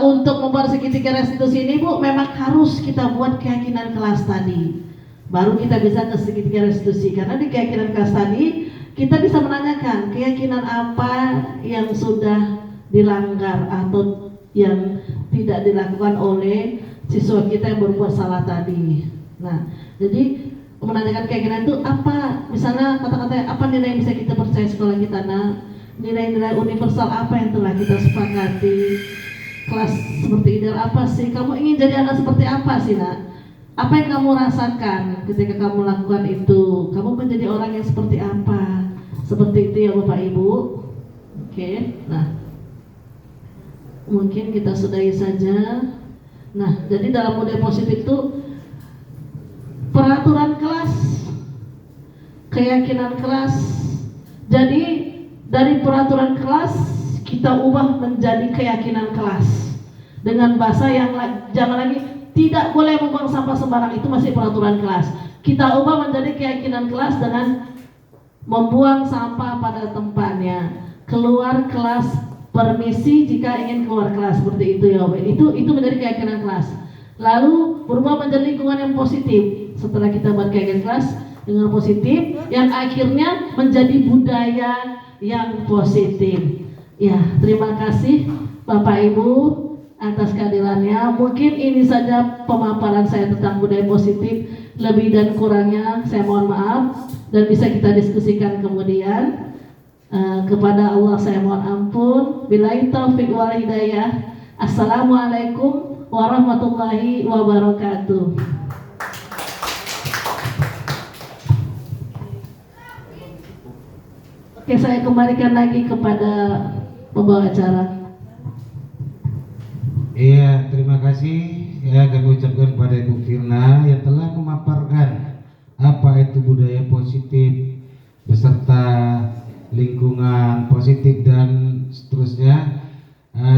untuk membuat segitiga restitusi ini Bu, memang harus kita buat keyakinan kelas tadi. Baru kita bisa ke segitiga restitusi, karena di keyakinan kelas tadi kita bisa menanyakan keyakinan apa yang sudah dilanggar atau yang tidak dilakukan oleh siswa kita yang berbuat salah tadi. Nah, jadi menanyakan keyakinan itu apa, misalnya kata-kata apa nilai yang bisa kita percaya sekolah kita, nilai-nilai universal apa yang telah kita sepakati, kelas seperti ideal apa sih, kamu ingin jadi anak seperti apa sih apa yang kamu rasakan ketika kamu lakukan itu, kamu menjadi orang yang seperti apa, seperti itu ya Bapak Ibu. Oke, nah mungkin kita sudahi saja. Nah, jadi dalam model positif itu peraturan kelas, keyakinan kelas. Jadi dari peraturan kelas kita ubah menjadi keyakinan kelas dengan bahasa yang jangan lagi tidak boleh membuang sampah sembarang, itu masih peraturan kelas. Kita ubah menjadi keyakinan kelas dengan membuang sampah pada tempatnya, keluar kelas, permisi jika ingin keluar kelas, seperti itu ya. Itu menjadi keyakinan kelas. Lalu berubah menjadi lingkungan yang positif. Setelah kita buat keyakinan kelas dengan positif, yang akhirnya menjadi budaya yang positif. Ya, terima kasih Bapak Ibu atas kehadirannya. Mungkin ini saja pemaparan saya tentang budaya positif. Lebih dan kurangnya saya mohon maaf, dan bisa kita diskusikan kemudian. Kepada Allah saya mohon ampun. Billahi taufiq wal hidayah. Assalamualaikum warahmatullahi wabarakatuh. Oke, saya kembalikan lagi kepada pembawa acara. Iya, terima kasih ya kami ucapkan pada Ibu Firna yang telah memaparkan apa itu budaya positif beserta lingkungan positif dan seterusnya.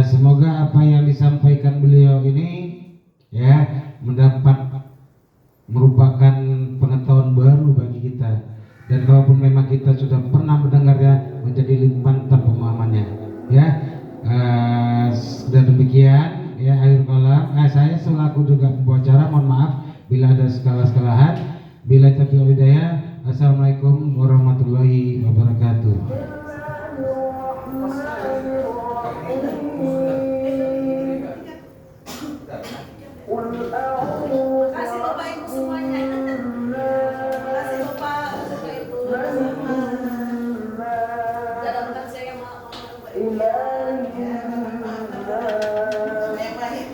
Semoga apa yang disampaikan beliau ini ya merupakan pengetahuan baru bagi kita, dan kalaupun memang kita sudah pernah mendengarnya menjadi lebih mantap pemahamannya ya. Dan demikian ya, akhir kalam saya selaku juga pembawa acara mohon maaf bila ada kesalahan. Bila taufiq hidayah. Assalamualaikum warahmatullahi wabarakatuh. Kasih Bapak Ibu semuanya. Kasih Bapak Ibu. Dalamkan saya maaf Bapak Ibu. Baik-baik.